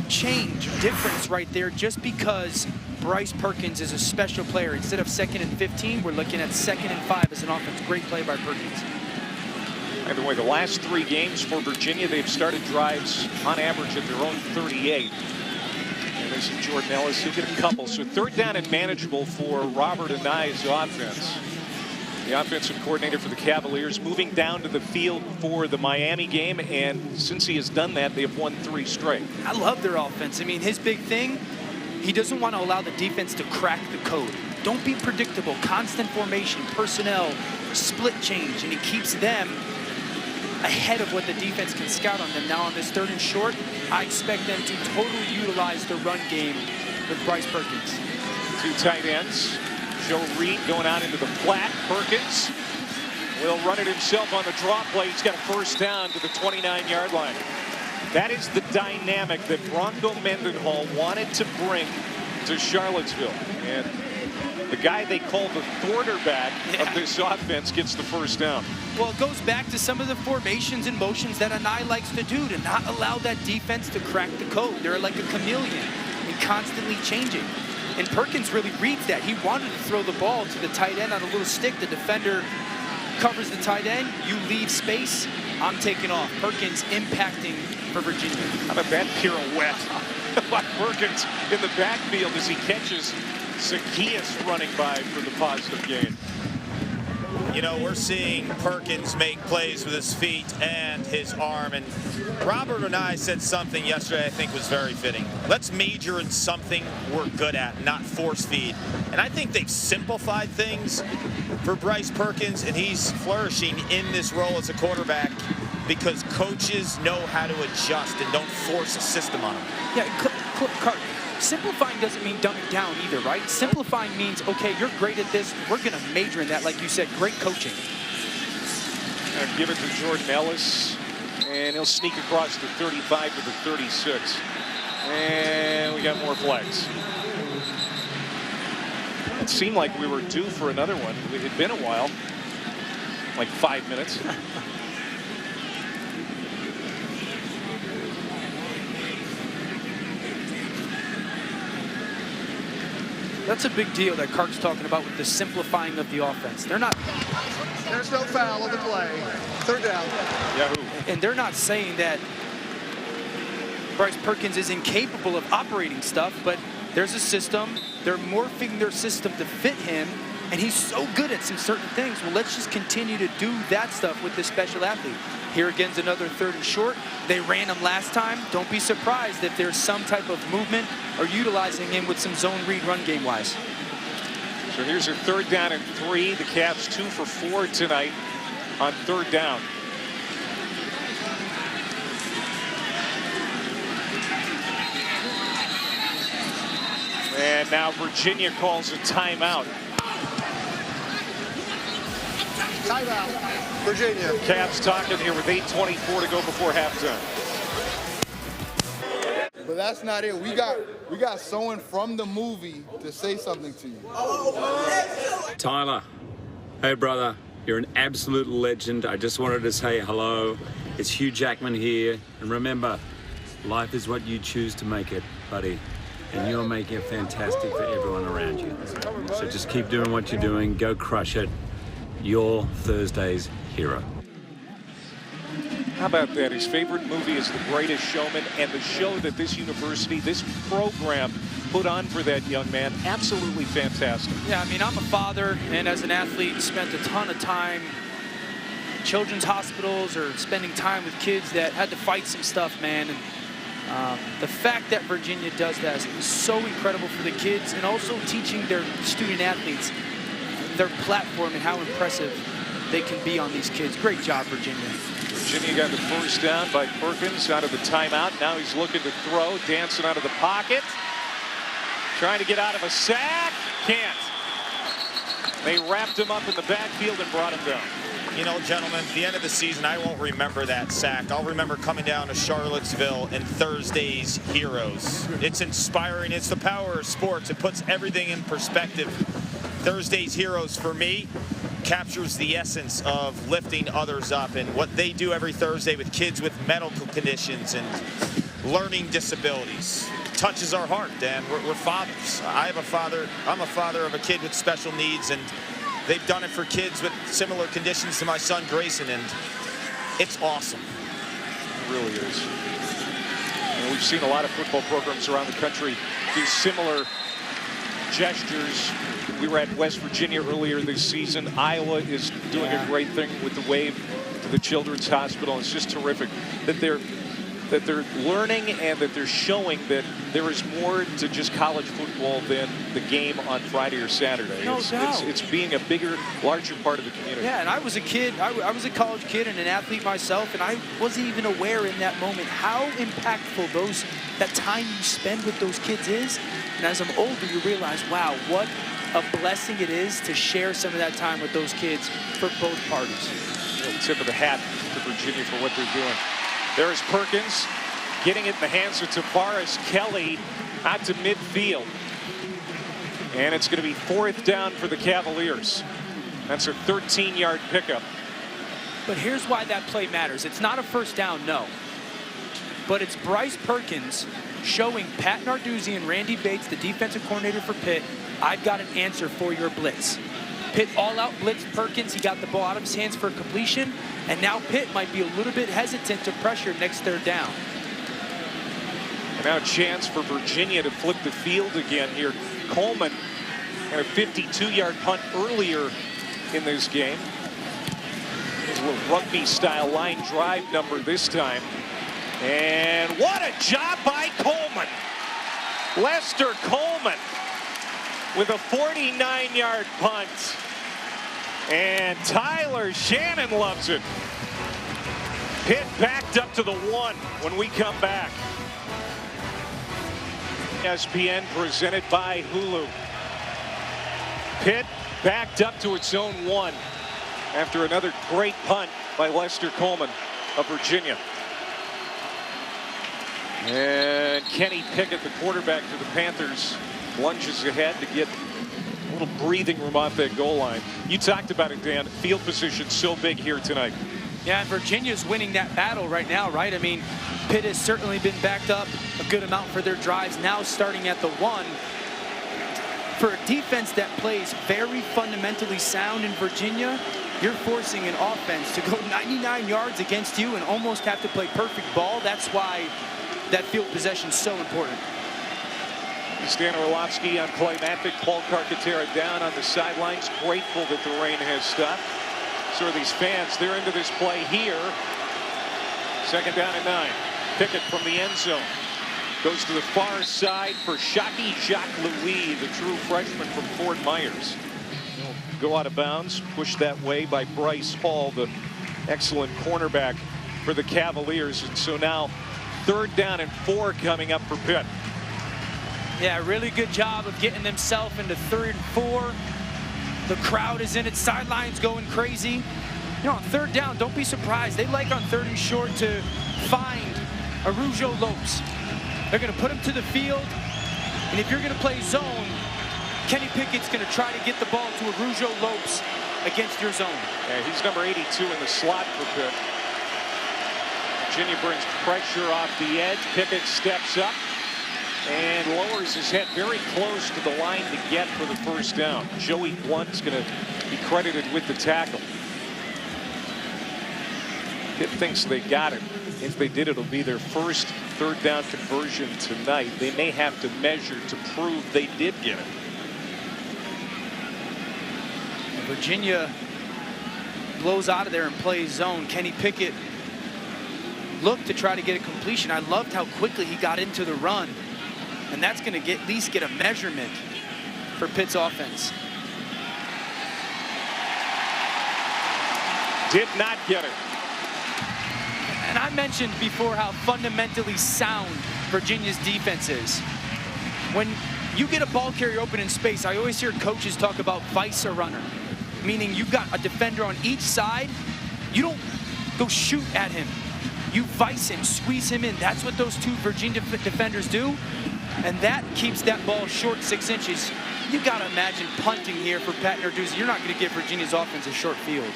change difference right there, just because Bryce Perkins is a special player. Instead of 2nd and 15, we're looking at 2nd and 5 as an offense. Great play by Perkins. By the way, the last 3 games for Virginia, they've started drives on average at their own 38. And this, and Jordan Ellis. He'll get a couple. So 3rd down and manageable for Robert Anae's offense. The offensive coordinator for the Cavaliers moving down to the field for the Miami game, and since he has done that, they have won 3 straight. I love their offense. I mean, his big thing, he doesn't want to allow the defense to crack the code. Don't be predictable. Constant formation, personnel, split change, and he keeps them ahead of what the defense can scout on them. Now on this 3rd and short, I expect them to totally utilize the run game with Bryce Perkins. 2 tight ends. Joe Reed going out into the flat. Perkins will run it himself on the draw play. He's got a 1st down to the 29-yard line. That is the dynamic that Bronco Mendenhall wanted to bring to Charlottesville. And the guy they call the quarterback of this offense gets the 1st down. Well, it goes back to some of the formations and motions that Anae likes to do to not allow that defense to crack the code. They're like a chameleon and constantly changing. And Perkins really reads that. He wanted to throw the ball to the tight end on a little stick. The defender covers the tight end. You leave space. I'm taking off. Perkins impacting for Virginia. How about that pirouette by Perkins in the backfield as he catches Zacchaeus running by for the positive gain. You know, we're seeing Perkins make plays with his feet and his arm. And Robert Anae said something yesterday I think was very fitting. Let's major in something we're good at, not force feed. And I think they've simplified things for Bryce Perkins, and he's flourishing in this role as a quarterback because coaches know how to adjust and don't force a system on him. Yeah, simplifying doesn't mean dumbing down either, right? Simplifying means, okay, you're great at this. We're going to major in that. Like you said, great coaching. Give it to Jordan Ellis, and he'll sneak across the 35 to the 36. And we got more flags. It seemed like we were due for another one. It had been a while, like 5 minutes. That's a big deal that Clark's talking about with the simplifying of the offense. They're not. There's no foul on the play. 3rd down. Yahoo. And they're not saying that Bryce Perkins is incapable of operating stuff, but there's a system. They're morphing their system to fit him, and he's so good at some certain things. Well, let's just continue to do that stuff with this special athlete. Here again's another 3rd and short. They ran him last time. Don't be surprised if there's some type of movement or utilizing him with some zone read run game wise. So here's your 3rd down and 3. The Cavs 2 for 4 tonight on 3rd down. And now Virginia calls a timeout. Timeout, Virginia. Cavs talking here with 8:24 to go before halftime. But that's not it. We got someone from the movie to say something to you. Tyler, hey brother, you're an absolute legend. I just wanted to say hello. It's Hugh Jackman here. And remember, life is what you choose to make it, buddy. And you're making it fantastic for everyone around you. So just keep doing what you're doing. Go crush it. You're Thursday's hero. How about that? His favorite movie is The Greatest Showman, and the show that this university, this program put on for that young man, absolutely fantastic. Yeah, I mean, I'm a father, and as an athlete, spent a ton of time in children's hospitals or spending time with kids that had to fight some stuff, man. And the fact that Virginia does that is so incredible for the kids, and also teaching their student athletes their platform and how impressive they can be on these kids. Great job, Virginia. Virginia got the 1st down by Perkins out of the timeout. Now he's looking to throw, dancing out of the pocket. Trying to get out of a sack. Can't. They wrapped him up in the backfield and brought him down. You know, gentlemen, at the end of the season, I won't remember that sack. I'll remember coming down to Charlottesville and Thursday's heroes. It's inspiring. It's the power of sports. It puts everything in perspective. Thursday's heroes, for me, captures the essence of lifting others up and what they do every Thursday with kids with medical conditions and learning disabilities. It touches our heart, Dan. We're fathers. I'm a father of a kid with special needs, and they've done it for kids with similar conditions to my son Grayson, and it's awesome. It really is. And we've seen a lot of football programs around the country do similar gestures. We were at West Virginia earlier this season. Iowa is doing a great thing with the wave to the Children's Hospital. It's just terrific that they're learning and that they're showing that there is more to just college football than the game on Friday or Saturday. No doubt. It's being a bigger, larger part of the community. Yeah, and I was a kid. I was a college kid and an athlete myself, and I wasn't even aware in that moment how impactful that time you spend with those kids is. And as I'm older, you realize, wow, what a blessing it is to share some of that time with those kids for both parties. Tip of the hat to Virginia for what they're doing. There's Perkins getting it in the hands of Tavares Kelly out to midfield. And it's going to be 4th down for the Cavaliers. That's a 13-yard pickup. But here's why that play matters. It's not a first down, no. But it's Bryce Perkins showing Pat Narduzzi and Randy Bates, the defensive coordinator for Pitt, I've got an answer for your blitz. Pitt all-out blitzed Perkins. He got the ball out of his hands for completion. And now Pitt might be a little bit hesitant to pressure next 3rd down. And now a chance for Virginia to flip the field again here. Coleman had a 52-yard punt earlier in this game. There's a little rugby-style line drive number this time. And what a job by Coleman. Lester Coleman with a 49-yard punt. And Tyler Shannon loves it. Pitt backed up to the 1 when we come back. ESPN presented by Hulu. Pitt backed up to its own 1 after another great punt by Lester Coleman of Virginia. And Kenny Pickett, the quarterback for the Panthers, lunges ahead to get a little breathing room off that goal line. You talked about it, Dan. Field position so big here tonight. Yeah, and Virginia's winning that battle right now, right? I mean, Pitt has certainly been backed up a good amount for their drives, now starting at the 1. For a defense that plays very fundamentally sound in Virginia, you're forcing an offense to go 99 yards against you and almost have to play perfect ball. That's why that field possession is so important. Stan Orlovsky on climactic. Paul Carcaterra down on the sidelines, grateful that the rain has stopped. So are these fans. They're into this play here. 2nd down and 9. Pickett from the end zone. Goes to the far side for Shockey Jacques-Louis, the true freshman from Fort Myers. He'll go out of bounds, pushed that way by Bryce Hall, the excellent cornerback for the Cavaliers. And so now 3rd down and 4 coming up for Pitt. Yeah, really good job of getting themselves into 3rd and 4. The crowd is in it, sidelines going crazy. You know, on 3rd down, don't be surprised. They like on 3rd and short to find Arujo Lopes. They're going to put him to the field. And if you're going to play zone, Kenny Pickett's going to try to get the ball to Arujo Lopes against your zone. Yeah, he's number 82 in the slot for Pitt. Virginia brings pressure off the edge. Pickett steps up and lowers his head very close to the line to get for the 1st down. Joey Blunt's going to be credited with the tackle. Pitt thinks they got it. If they did, it'll be their first 3rd down conversion tonight. They may have to measure to prove they did get it. Virginia blows out of there and plays zone. Kenny Pickett looked to try to get a completion. I loved how quickly he got into the run. And that's going to at least get a measurement for Pitt's offense. Did not get it. And I mentioned before how fundamentally sound Virginia's defense is. When you get a ball carrier open in space, I always hear coaches talk about vice a runner, meaning you've got a defender on each side. You don't go shoot at him. You vice him, squeeze him in. That's what those 2 Virginia defenders do. And that keeps that ball short 6 inches. You got to imagine punting here for Pat Narduzzi. You're not going to give Virginia's offense a short field.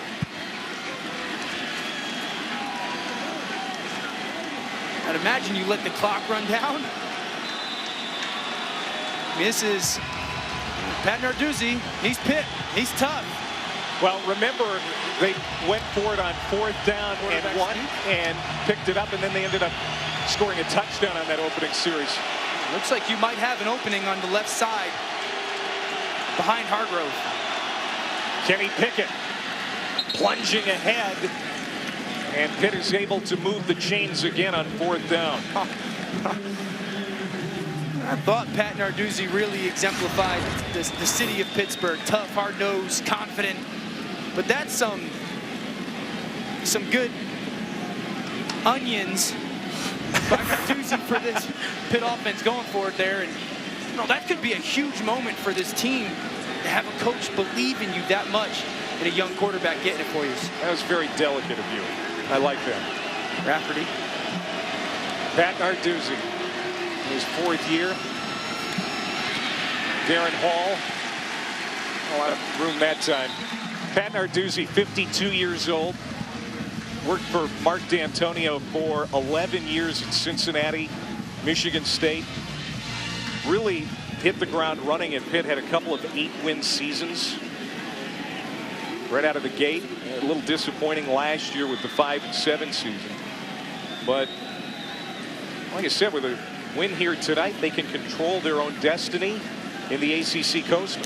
I'd imagine you let the clock run down. This is Pat Narduzzi. He's Pitt. He's tough. Well, remember, they went for it on 4th down and 1 and picked it up, and then they ended up scoring a touchdown on that opening series. Looks like you might have an opening on the left side behind Hargrove. Kenny Pickett plunging ahead, and Pitt is able to move the chains again on 4th down. I thought Pat Narduzzi really exemplified the city of Pittsburgh. Tough, hard-nosed, confident. But that's some good onions by Narduzzi for this Pitt offense going for it there. And you know, that could be a huge moment for this team to have a coach believe in you that much and a young quarterback getting it for you. That was very delicate of you. I like that. Rafferty. Pat Narduzzi, in his 4th year. Darrin Hall, a lot of room that time. Pat Narduzzi, 52 years old. Worked for Mark D'Antonio for 11 years at Cincinnati, Michigan State. Really hit the ground running at Pitt, had a couple of 8-win seasons. Right out of the gate, a little disappointing last year with the 5-7 season. But like I said, with a win here tonight, they can control their own destiny in the ACC Coastal.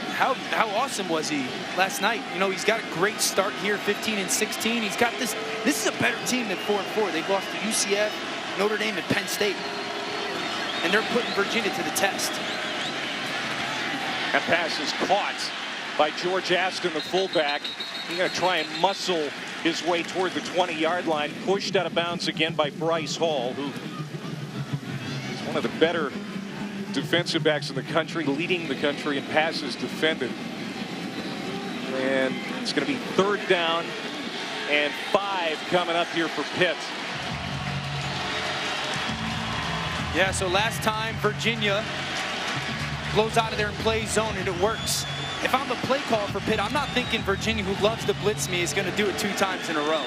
How awesome was he last night? You know, he's got a great start here, 15-16. He's got this. This is a better team than 4-4. They've lost to UCF, Notre Dame, and Penn State. And they're putting Virginia to the test. That pass is caught by George Aston, the fullback. He's going to try and muscle his way toward the 20-yard line. Pushed out of bounds again by Bryce Hall, who is one of the better defensive backs in the country, leading the country in passes defended. And it's going to be 3rd down and 5 coming up here for Pitt. Yeah, so last time Virginia blows out of there and plays zone, and it works. If I'm the play call for Pitt, I'm not thinking Virginia, who loves to blitz me, is going to do it 2 times in a row.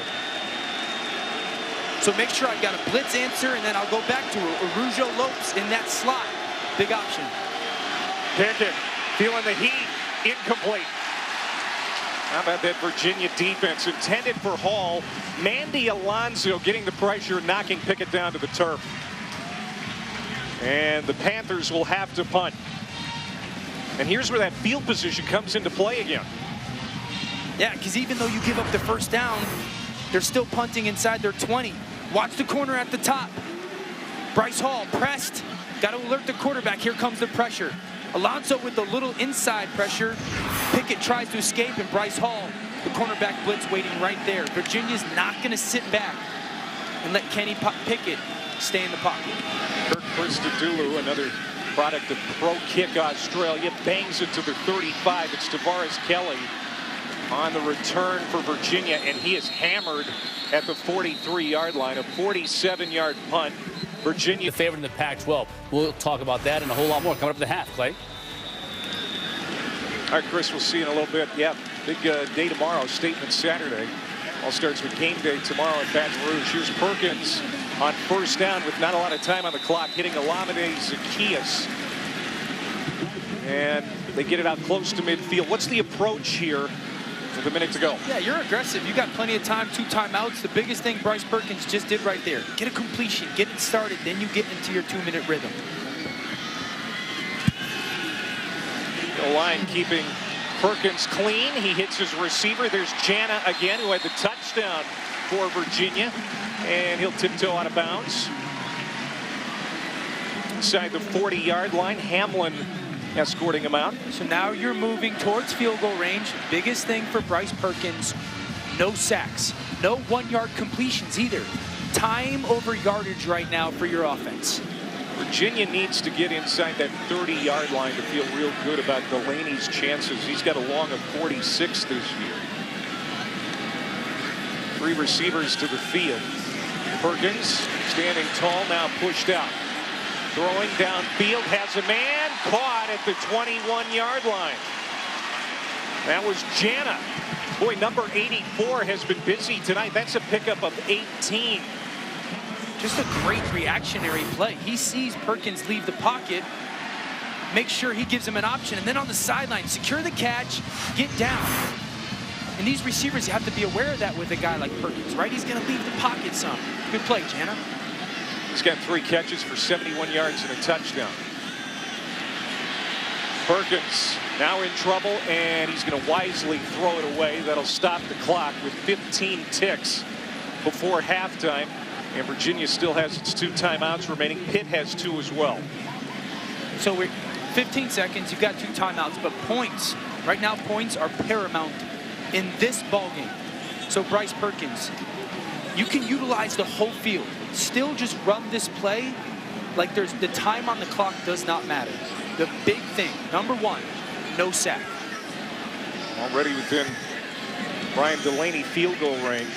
So make sure I've got a blitz answer, and then I'll go back to Arujo Lopes in that slot. Big option. Pickett feeling the heat. Incomplete. How about that Virginia defense intended for Hall? Mandy Alonso getting the pressure, knocking Pickett down to the turf. And the Panthers will have to punt. And here's where that field position comes into play again. Yeah, because even though you give up the 1st down, they're still punting inside their 20. Watch the corner at the top. Bryce Hall pressed. Got to alert the quarterback. Here comes the pressure. Alonso with a little inside pressure. Pickett tries to escape, and Bryce Hall, the cornerback blitz, waiting right there. Virginia's not going to sit back and let Kenny Pickett stay in the pocket. Kirk Christodoulou, another product of Pro Kick Australia, bangs it to the 35. It's Tavares Kelly on the return for Virginia, and he is hammered at the 43-yard line. A 47-yard punt. Virginia the favorite in the Pac-12. We'll talk about that and a whole lot more coming up in the half, Clay. All right, Chris, we'll see you in a little bit. Yeah, big day tomorrow, Statement Saturday. All starts with game day tomorrow in Baton Rouge. Here's Perkins on 1st down with not a lot of time on the clock, hitting Olamide Zaccheaus. And they get it out close to midfield. What's the approach here with a minute to go? Yeah, you're aggressive. You got plenty of time, 2 timeouts. The biggest thing Bryce Perkins just did right there, get a completion, get it started, then you get into your 2-minute rhythm. The line keeping Perkins clean. He hits his receiver. There's Jana again, who had the touchdown for Virginia. And he'll tiptoe out of bounds. Inside the 40-yard line, Hamlin escorting him out. So now you're moving towards field goal range. Biggest thing for Bryce Perkins, no sacks, no 1-yard completions either. Time over yardage right now for your offense. Virginia needs to get inside that 30-yard line to feel real good about Delaney's chances. He's got a long of 46 this year. 3 receivers to the field. Perkins standing tall, now pushed out. Throwing downfield, has a man caught at the 21-yard line. That was Jana. Boy, number 84 has been busy tonight. That's a pickup of 18. Just a great reactionary play. He sees Perkins leave the pocket, makes sure he gives him an option, and then on the sideline, secure the catch, get down. And these receivers, you have to be aware of that with a guy like Perkins, right? He's going to leave the pocket some. Good play, Jana. He's got 3 catches for 71 yards and a touchdown. Perkins now in trouble, and he's going to wisely throw it away. That'll stop the clock with 15 ticks before halftime. And Virginia still has its 2 timeouts remaining. Pitt has 2 as well. So we're 15 seconds. You've got 2 timeouts, but points. Right now, points are paramount in this ball game. So Bryce Perkins, you can utilize the whole field. Still just run this play like there's the time on the clock does not matter. The big thing, number 1, no sack. Already within Brian Delaney field goal range.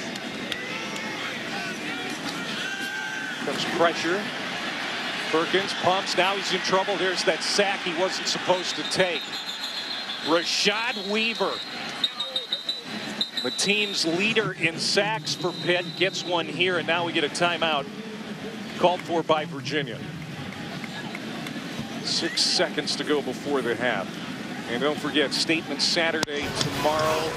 Comes pressure. Perkins pumps. Now he's in trouble. There's that sack he wasn't supposed to take. Rashad Weaver, the team's leader in sacks for Pitt, gets one here, and now we get a timeout called for by Virginia. 6 seconds to go before the half. And don't forget, Statement Saturday tomorrow.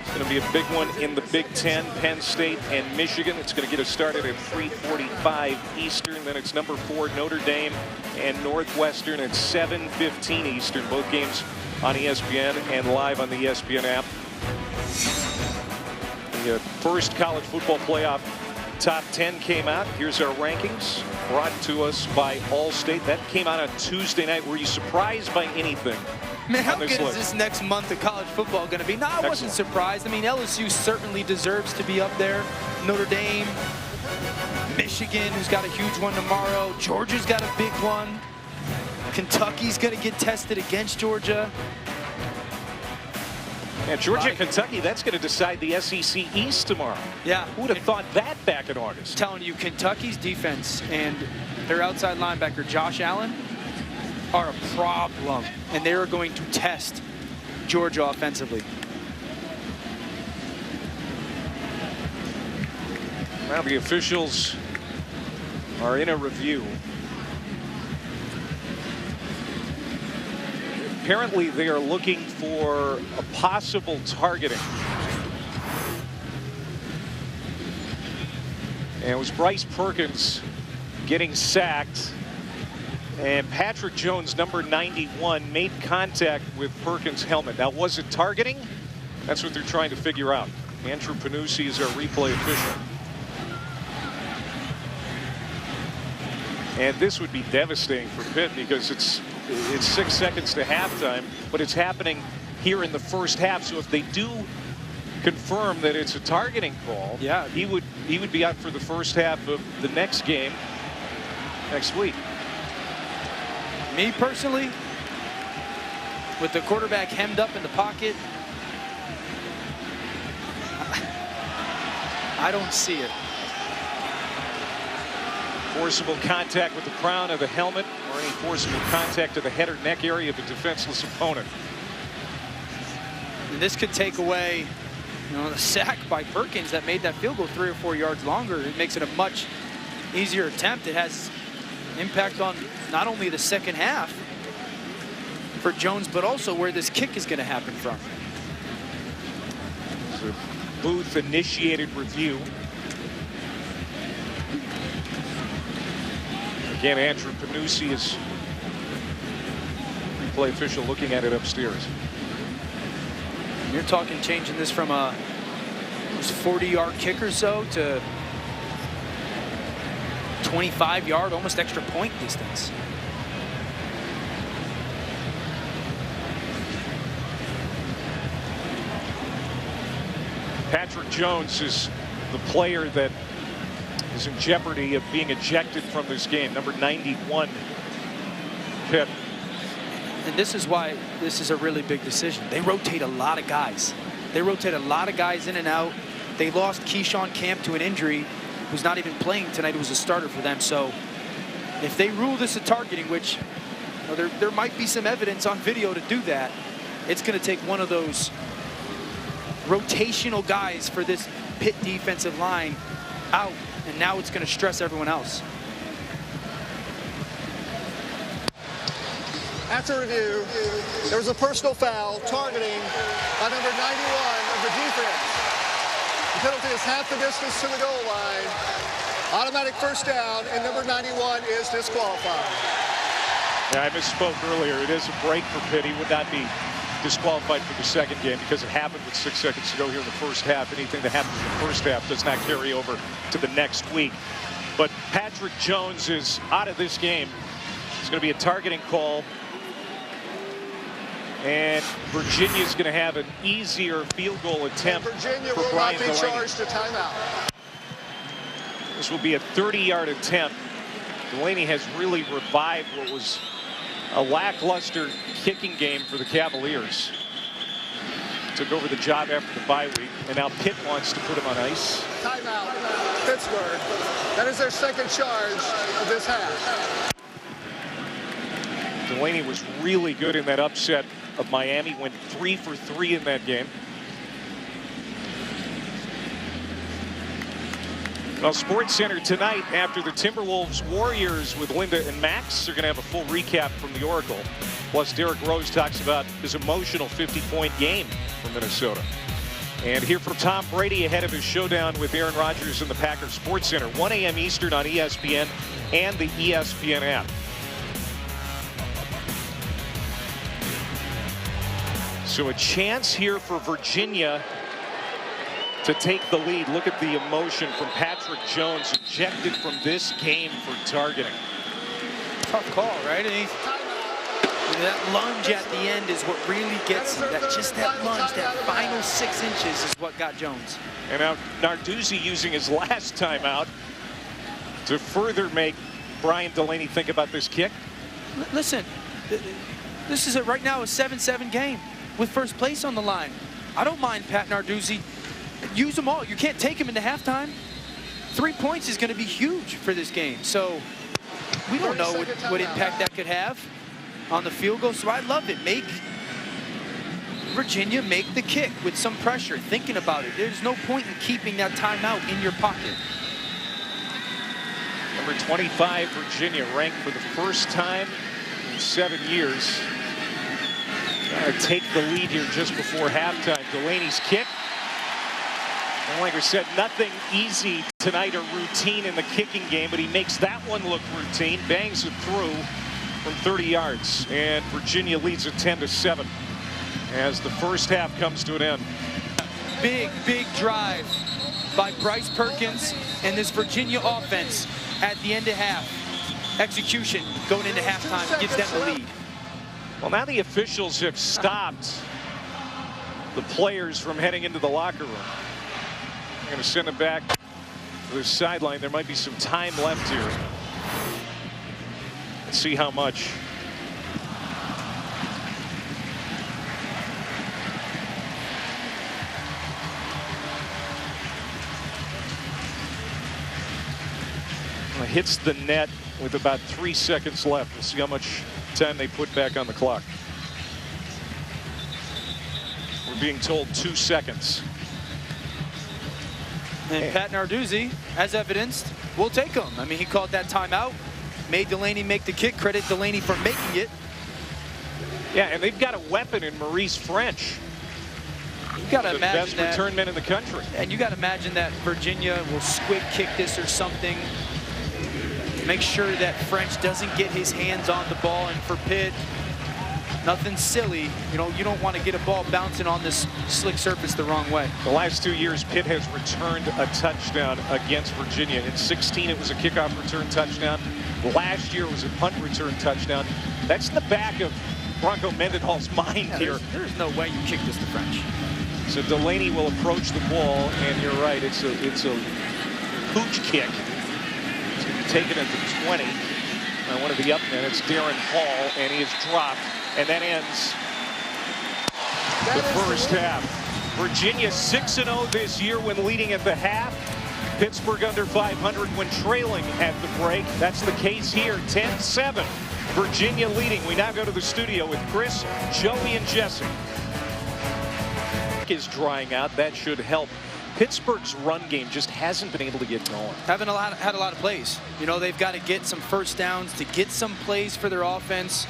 It's going to be a big one in the Big Ten, Penn State and Michigan. It's going to get us started at 3:45 Eastern. Then it's number 4, Notre Dame and Northwestern at 7:15 Eastern. Both games on ESPN and live on the ESPN app. The first college football playoff top 10 came out. Here's our rankings brought to us by Allstate. That came out on Tuesday night. Were you surprised by anything? Man, how good is this next month of college football going to be? No, I wasn't surprised. I mean, LSU certainly deserves to be up there. Notre Dame, Michigan, who's got a huge one tomorrow. Georgia's got a big one. Kentucky's going to get tested against Georgia. And Georgia, Kentucky, that's going to decide the SEC East tomorrow. Yeah. Who would have thought that back in August? Telling you, Kentucky's defense and their outside linebacker, Josh Allen, are a problem. And they are going to test Georgia offensively. Well, the officials are in a review. Apparently, they are looking for a possible targeting. And it was Bryce Perkins getting sacked. And Patrick Jones, number 91, made contact with Perkins' helmet. Now, was it targeting? That's what they're trying to figure out. Andrew Panucci is our replay official. And this would be devastating for Pitt because it's 6 seconds to halftime, but it's happening here in the first half. So if they do confirm that it's a targeting call, yeah, he would be out for the first half of the next game next week. Me personally, with the quarterback hemmed up in the pocket, I don't see it. Forcible contact with the crown of the helmet or any forcible contact to the head or neck area of a defenseless opponent. And this could take away, the sack by Perkins that made that field goal 3 or 4 yards longer. It makes it a much easier attempt. It has impact on not only the second half for Jones, but also where this kick is going to happen from. It's a booth-initiated review. Again, Andrew Panucci is replay official looking at it upstairs. You're talking changing this from a 40-yard kick or so to 25-yard, almost extra point distance. Patrick Jones is the player that is in jeopardy of being ejected from this game. Number 91, Pitt. And this is why this is a really big decision. They rotate a lot of guys. They rotate a lot of guys in and out. They lost Keyshawn Camp to an injury, who's not even playing tonight, who was a starter for them. So if they rule this a targeting, which there might be some evidence on video to do that, it's going to take one of those rotational guys for this Pitt defensive line out. And now it's going to stress everyone else. After review, there was a personal foul targeting by number 91 of the defense. The penalty is half the distance to the goal line. Automatic first down, and number 91 is disqualified. Yeah, I misspoke earlier. It is a break for Pitt. He would not be disqualified for the second game because it happened with 6 seconds to go here in the first half. Anything that happens in the first half does not carry over to the next week. But Patrick Jones is out of this game. It's going to be a targeting call. And Virginia's going to have an easier field goal attempt. And Virginia for will Brian not be Delaney. charged a timeout. This will be a 30-yard attempt. Delaney has really revived what was a lackluster kicking game for the Cavaliers. Took over the job after the bye week, and now Pitt wants to put him on ice. Timeout, Pittsburgh. That is their second charge of this half. Delaney was really good in that upset of Miami, went 3 for 3 in that game. Well, Sports Center tonight after the Timberwolves Warriors with Linda and Max. They're going to have a full recap from the Oracle. Plus, Derrick Rose talks about his emotional 50-point game for Minnesota. And hear from Tom Brady ahead of his showdown with Aaron Rodgers in the Packers Sports Center. 1 a.m. Eastern on ESPN and the ESPN app. So a chance here for Virginia to take the lead. Look at the emotion from Patrick Jones, ejected from this game for targeting. Tough call, right? And that lunge at the end is what really gets you. That lunge, that final 6 inches is what got Jones. And now Narduzzi using his last timeout to further make Brian Delaney think about this kick. Listen, this is right now a 7-7 game with first place on the line. I don't mind Pat Narduzzi. Use them all. You can't take him into halftime. 3 points is going to be huge for this game. So we don't know what impact that could have on the field goal. So I love it. Make Virginia make the kick with some pressure, thinking about it. There's no point in keeping that timeout in your pocket. Number 25, Virginia, ranked for the first time in 7 years. Trying to take the lead here just before halftime. Delaney's kick. And like I said, nothing easy tonight or routine in the kicking game, but he makes that one look routine. Bangs it through from 30 yards. And Virginia leads it 10-7 as the first half comes to an end. Big drive by Bryce Perkins and this Virginia offense at the end of half. Execution going into halftime gives them the lead. Well, now the officials have stopped the players from heading into the locker room. They're going to send them back to the sideline. There might be some time left here. Let's see how much. It hits the net with about 3 seconds left. We'll see how much time they put back on the clock. We're being told 2 seconds. And Pat Narduzzi, as evidenced, will take him. I mean, he called that timeout, made Delaney make the kick. Credit Delaney for making it. Yeah, and they've got a weapon in Maurice French. You got to the imagine best that, return men in the country. And you got to imagine that Virginia will squib kick this or something. Make sure that French doesn't get his hands on the ball. And for Pitt, nothing silly. You know, you don't want to get a ball bouncing on this slick surface the wrong way. The last 2 years, Pitt has returned a touchdown against Virginia. In 16, it was a kickoff return touchdown. Last year, it was a punt return touchdown. That's in the back of Bronco Mendenhall's mind here. There's no way you kick this to French. So Delaney will approach the ball, and you're right, it's a pooch kick. It's going to be taken at the 20. Now one of the up men, it's Darrin Hall, and he is dropped. And that ends the first half. Virginia 6-0 this year when leading at the half. Pittsburgh under 500 when trailing at the break. That's the case here, 10-7. Virginia leading. We now go to the studio with Chris, Joey, and Jesse. Is drying out. That should help. Pittsburgh's run game just hasn't been able to get going. Had a lot of plays. You know, they've got to get some first downs to get some plays for their offense,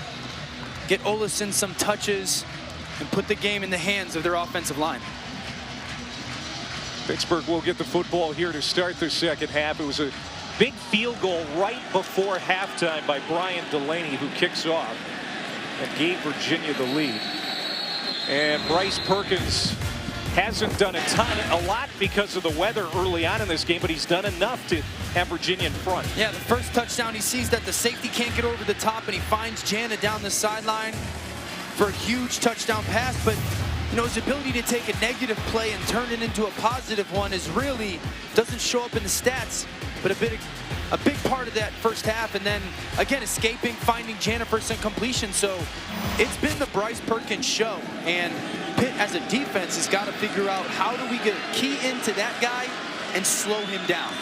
get Olesen some touches, and put the game in the hands of their offensive line. Pittsburgh will get the football here to start the second half. It was a big field goal right before halftime by Brian Delaney, who kicks off and gave Virginia the lead. And Bryce Perkins hasn't done a lot because of the weather early on in this game, but he's done enough to have Virginia in front. Yeah, the first touchdown, he sees that the safety can't get over the top, and he finds Jana down the sideline for a huge touchdown pass. But you know, his ability to take a negative play and turn it into a positive one is really doesn't show up in the stats, but a big part of that first half. And then again, escaping, finding Jana for some completion. So it's been the Bryce Perkins show, and Pitt as a defense has got to figure out how do we get a key into that guy and slow him down.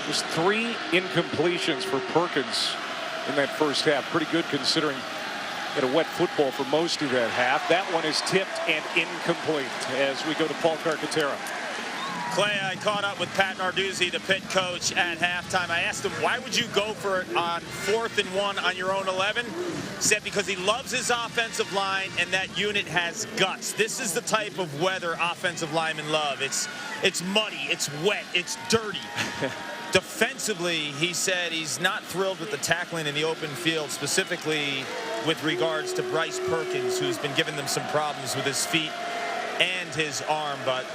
There's 3 incompletions for Perkins in that first half. Pretty good considering he had a wet football for most of that half. That one is tipped and incomplete as we go to Paul Carcaterra. Clay, I caught up with Pat Narduzzi, the Pitt coach, at halftime. I asked him, why would you go for it on 4th and 1 on your own 11? He said because he loves his offensive line and that unit has guts. This is the type of weather offensive linemen love. It's muddy, it's wet, it's dirty. Defensively, he said he's not thrilled with the tackling in the open field, specifically with regards to Bryce Perkins, who's been giving them some problems with his feet and his arm. But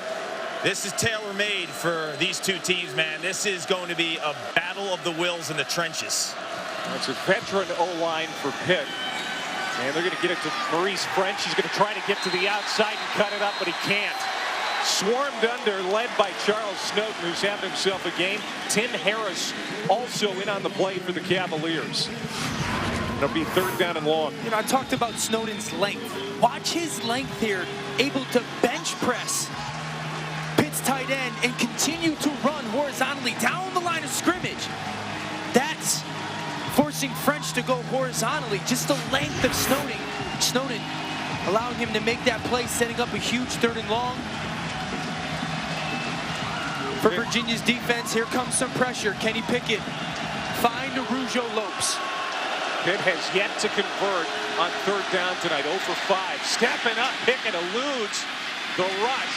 this is tailor-made for these two teams, man. This is going to be a battle of the wills in the trenches. It's a veteran O-line for Pitt. And they're going to get it to Maurice French. He's going to try to get to the outside and cut it up, but he can't. Swarmed under, led by Charles Snowden, who's having himself a game. Tim Harris also in on the play for the Cavaliers. It'll be 3rd down and long. You know, I talked about Snowden's length. Watch his length here, able to bench press Pitt's tight end and continue to run horizontally down the line of scrimmage. That's forcing French to go horizontally. Just the length of Snowden allowing him to make that play, setting up a huge 3rd and long. For Virginia's defense, here comes some pressure. Kenny Pickett find Arujo Lopes. Pitt has yet to convert on 3rd down tonight. 0 for 5. Stepping up, Pickett eludes the rush.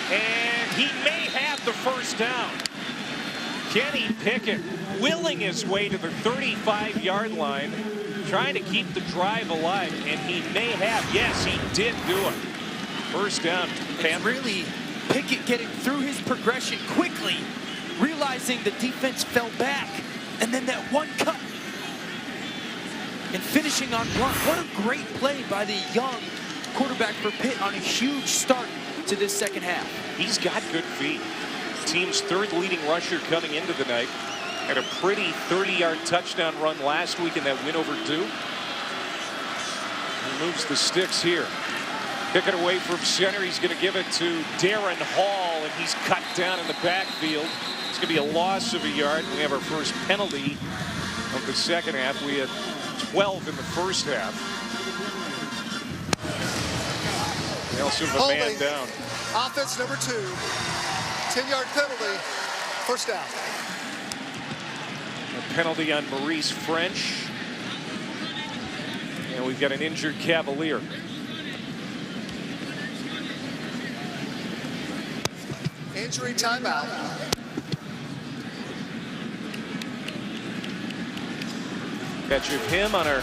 And he may have the first down. Kenny Pickett willing his way to the 35-yard line, trying to keep the drive alive, and he may have. Yes, he did do it. First down. And really, Pickett getting through his progression quickly, realizing the defense fell back, and then that one cut and finishing on block. What a great play by the young quarterback for Pitt on a huge start to this second half. He's got good feet. Team's 3rd leading rusher coming into the night. Had a pretty 30-yard touchdown run last week in that win over Duke. He moves the sticks here. Pick it away from center. He's going to give it to Darrin Hall, and he's cut down in the backfield. It's going to be a loss of a yard. We have our first penalty of the second half. We had 12 in the first half. They also have a man down. Offense number 2. 10-yard penalty. First down. A penalty on Maurice French. And we've got an injured Cavalier. Injury timeout. Catch of him on our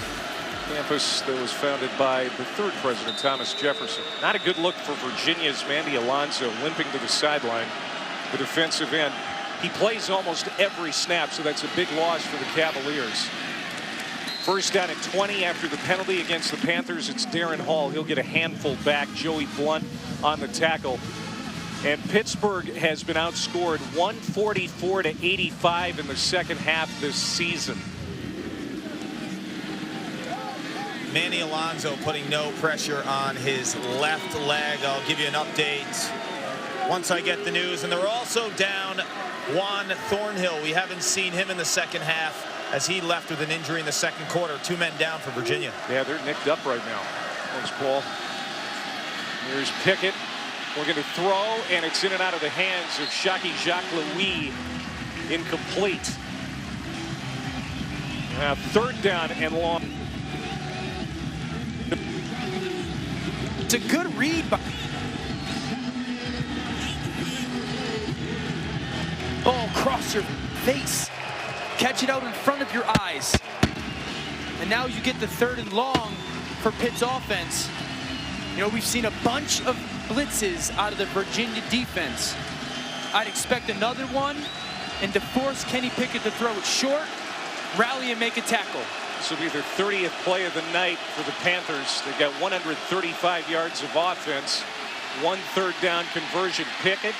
campus that was founded by the 3rd president, Thomas Jefferson. Not a good look for Virginia's Mandy Alonso, limping to the sideline, the defensive end. He plays almost every snap, so that's a big loss for the Cavaliers. First down at 20 after the penalty against the Panthers. It's Darrin Hall. He'll get a handful back. Joey Blunt on the tackle. And Pittsburgh has been outscored 144-85 in the second half this season. Manny Alonso putting no pressure on his left leg. I'll give you an update once I get the news. And they're also down Juan Thornhill. We haven't seen him in the second half as he left with an injury in the second quarter. 2 men down for Virginia. Yeah, they're nicked up right now. Thanks, Paul. Here's Pickett. We're going to throw, and it's in and out of the hands of Shockey Jacques-Louis. Incomplete. 3rd down and long. It's a good read by... Oh, across your face. Catch it out in front of your eyes. And now you get the 3rd and long for Pitt's offense. You know, we've seen a bunch of blitzes out of the Virginia defense. I'd expect another one, and to force Kenny Pickett to throw it short, rally and make a tackle. This will be their 30th play of the night for the Panthers. They've got 135 yards of offense, 1 3rd down conversion. Pickett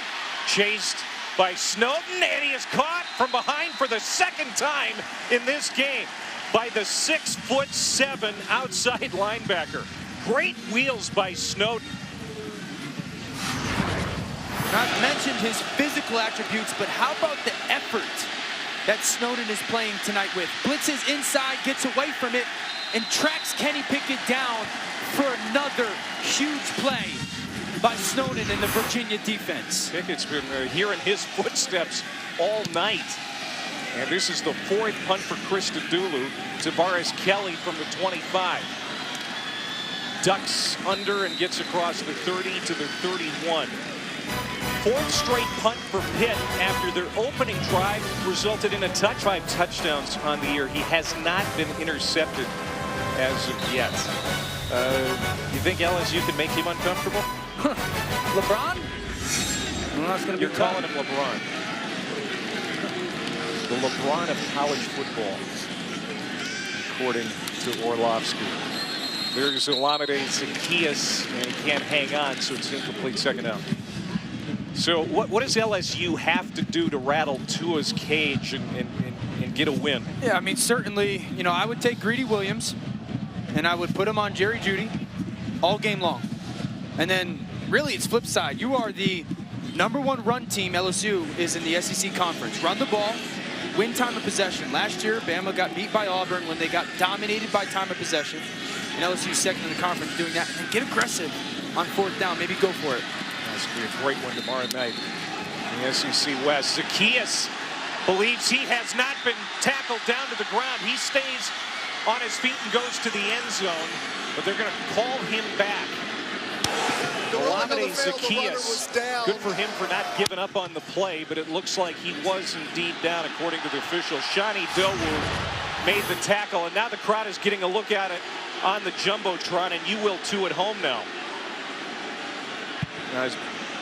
chased by Snowden, and he is caught from behind for the 2nd time in this game by the 6'7" outside linebacker. Great wheels by Snowden. Not mentioned his physical attributes, but how about the effort that Snowden is playing tonight with? Blitzes inside, gets away from it, and tracks Kenny Pickett down for another huge play by Snowden in the Virginia defense. Pickett's been hearing his footsteps all night. And this is the 4th punt for Christodoulou. Tavares Kelly from the 25. Ducks under and gets across the 30 to the 31. 4th straight punt for Pitt after their opening drive resulted in a touch. 5 touchdowns on the year. He has not been intercepted as of yet. You think LSU can make him uncomfortable? LeBron? Well, that's going to be calling him LeBron. The LeBron of college football, according to Orlovsky. There's Olamide Zaccheaus, and he can't hang on, so it's an incomplete 2nd down. So what does LSU have to do to rattle Tua's cage and get a win? Yeah, I mean, certainly, you know, I would take Greedy Williams, and I would put him on Jerry Jeudy all game long. And then, really, it's flip side. You are the #1 run team. LSU is in the SEC conference. Run the ball, win time of possession. Last year, Bama got beat by Auburn when they got dominated by time of possession. And LSU's 2nd in the conference doing that. And get aggressive on 4th down. Maybe go for it. That's going to be a great one tomorrow night in the SEC West. Zaccheaus believes he has not been tackled down to the ground. He stays on his feet and goes to the end zone, but they're going to call him back. Olamide Zaccheaus, good for him for not giving up on the play, but it looks like he was indeed down according to the officials. Shani Dowu made the tackle, and now the crowd is getting a look at it on the Jumbotron, and you will too at home now. His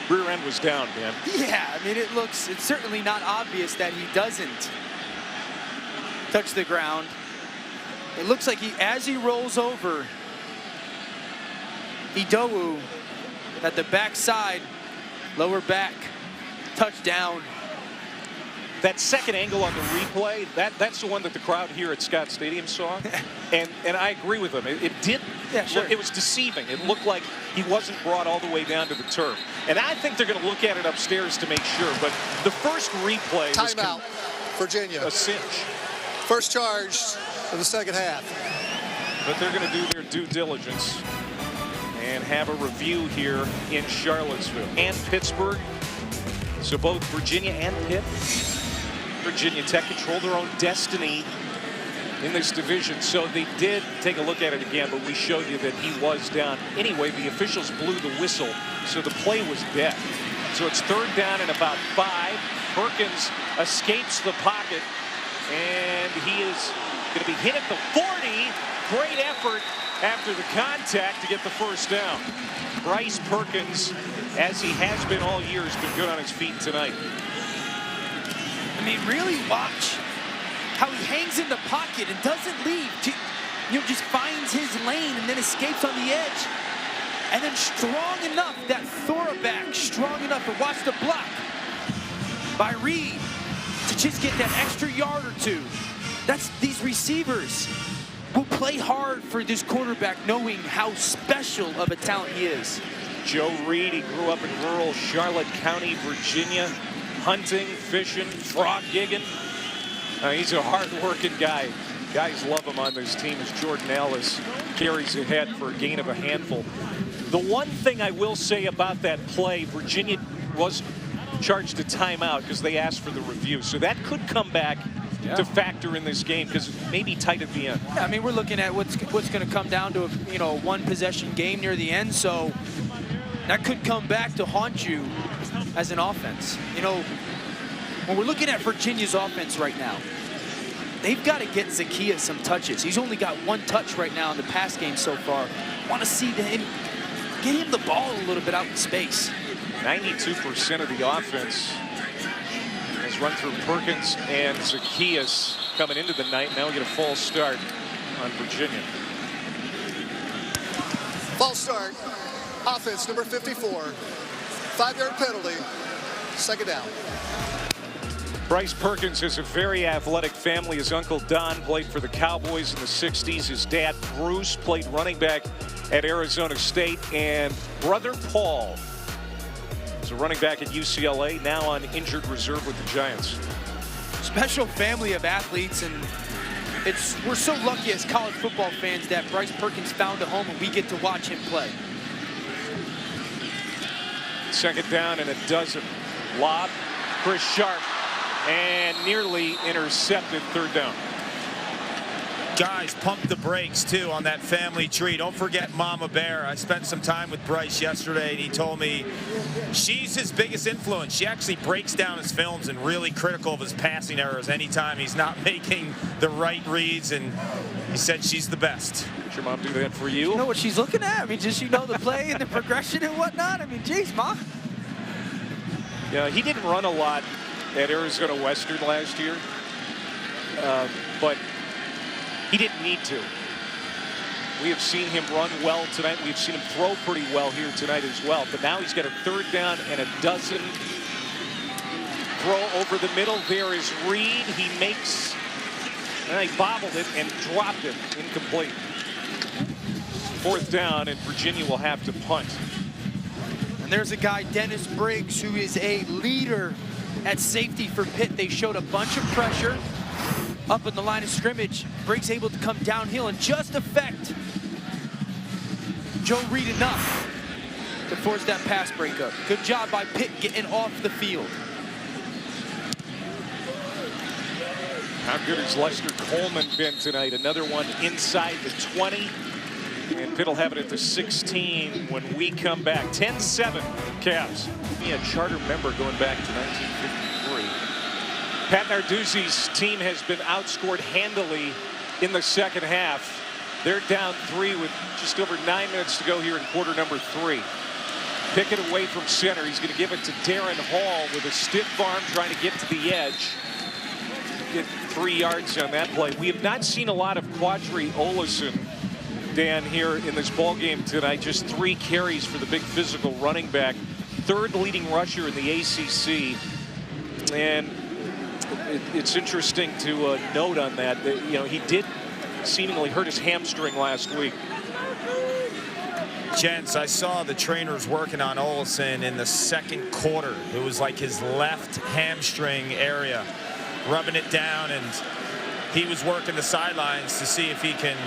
rear end was down, man. Yeah, I mean, it's certainly not obvious that he doesn't touch the ground. It looks like as he rolls over, Idowu at the backside, lower back, touchdown. That 2nd angle on the replay, that's the one that the crowd here at Scott Stadium saw. and I agree with him. It did. Yeah, sure. It was deceiving. It looked like he wasn't brought all the way down to the turf. And I think they're going to look at it upstairs to make sure. But the first replay was Timeout, Virginia. A cinch. First charge of the 2nd half. But they're going to do their due diligence and have a review here in Charlottesville and Pittsburgh. So both Virginia and Pitt, Virginia Tech control their own destiny in this division. So they did take a look at it again, but we showed you that he was down. Anyway, the officials blew the whistle, so the play was dead. So it's 3rd down and about 5. Perkins escapes the pocket, and he is going to be hit at the 40. Great effort after the contact to get the 1st down. Bryce Perkins, as he has been all year, has been good on his feet tonight. I mean, really watch how he hangs in the pocket and doesn't leave. You know, just finds his lane and then escapes on the edge. And then strong enough, that thoraback, strong enough to watch the block by Reed to just get that extra yard or 2. That's these receivers will play hard for this quarterback, knowing how special of a talent he is. Joe Reed, he grew up in rural Charlotte County, Virginia, hunting, fishing, frog gigging. He's a hard-working guy. Guys love him on this team as Jordan Ellis carries ahead for a gain of a handful. The one thing I will say about that play, Virginia was charged a timeout because they asked for the review. So that could come back to factor in this game because it may be tight at the end. Yeah, I mean, we're looking at what's going to come down to a one-possession game near the end. So that could come back to haunt you as an offense. You know, when we're looking at Virginia's offense right now, they've got to get Zaccheaus some touches. He's only got 1 touch right now in the pass game so far. Want to see him get him the ball a little bit out in space. 92% of the offense has run through Perkins and Zaccheaus coming into the night. Now we get a false start on Virginia. False start. Offense number 54. 5-yard penalty. 2nd down. Bryce Perkins has a very athletic family. His uncle Don played for the Cowboys in the 60s. His dad Bruce played running back at Arizona State. And brother Paul is a running back at UCLA, now on injured reserve with the Giants. Special family of athletes, and we're so lucky as college football fans that Bryce Perkins found a home and we get to watch him play. 2nd down and a dozen. Lob, Chris Sharp, and nearly intercepted. 3rd down. Guys, pump the brakes, too, on that family tree. Don't forget Mama Bear. I spent some time with Bryce yesterday, and he told me she's his biggest influence. She actually breaks down his films and really critical of his passing errors anytime he's not making the right reads, and he said she's the best. Did your mom do that for you? You know what she's looking at? I mean, just you know the play and the progression and whatnot. I mean, geez, Ma. Yeah, he didn't run a lot at Arizona Western last year, but he didn't need to. We have seen him run well tonight. We've seen him throw pretty well here tonight as well. But now he's got a 3rd down and a dozen. Throw over the middle. There is Reed. He makes, and he bobbled it and dropped it. Incomplete. 4th down, and Virginia will have to punt. And there's a guy, Dennis Briggs, who is a leader at safety for Pitt. They showed a bunch of pressure up in the line of scrimmage. Briggs able to come downhill and just affect Joe Reed enough to force that pass breakup. Good job by Pitt getting off the field. How good has Lester Coleman been tonight? Another one inside the 20. And Pitt will have it at the 16 when we come back. 10-7 Cavs. A charter member going back to 1953. Pat Narduzzi's team has been outscored handily in the 2nd half. They're down 3 with just over 9 minutes to go here in quarter number 3. Pick it away from center. He's going to give it to Darrin Hall with a stiff arm trying to get to the edge. Get 3 yards on that play. We have not seen a lot of Quadri Olison, Dan, here in this ball game tonight. Just 3 carries for the big physical running back. 3rd leading rusher in the ACC. And it's interesting to note on that, you know, he did seemingly hurt his hamstring last week. Gents, I saw the trainers working on Olison in the 2nd quarter. It was like his left hamstring area, rubbing it down, and he was working the sidelines to see if he can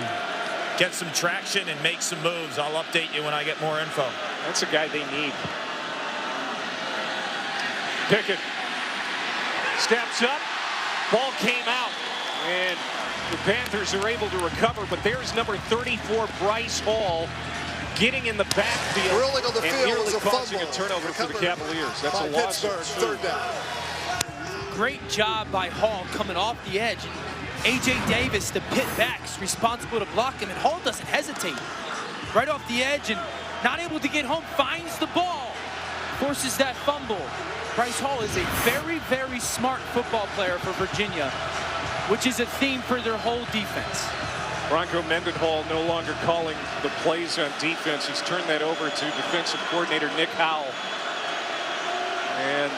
get some traction and make some moves. I'll update you when I get more info. That's a guy they need. Pickett steps up, ball came out, and the Panthers are able to recover, but there's number 34, Bryce Hall, getting in the backfield Rolling on the and field nearly was a causing fumble. a turnover for the Cavaliers. That's a loss. Pittsburgh, 3rd down. Great job by Hall coming off the edge. A.J. Davis, the Pitt backs, responsible to block him, and Hall doesn't hesitate. Right off the edge and not able to get home, finds the ball, forces that fumble. Bryce Hall is a very, very smart football player for Virginia, which is a theme for their whole defense. Bronco Mendenhall no longer calling the plays on defense. He's turned that over to defensive coordinator Nick Howell. And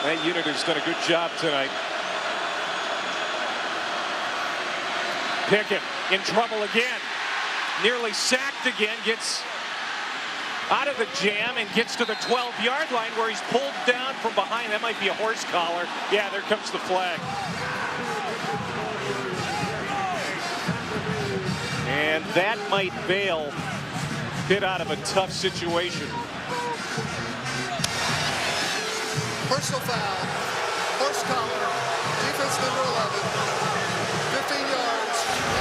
that unit has done a good job tonight. Pickett in trouble again. Nearly sacked again. Gets out of the jam and gets to the 12-yard line where he's pulled down from behind. That might be a horse collar. Yeah, there comes the flag. And that might bail Pitt out of a tough situation. Personal foul, horse collar, defense number 11, 15 yards,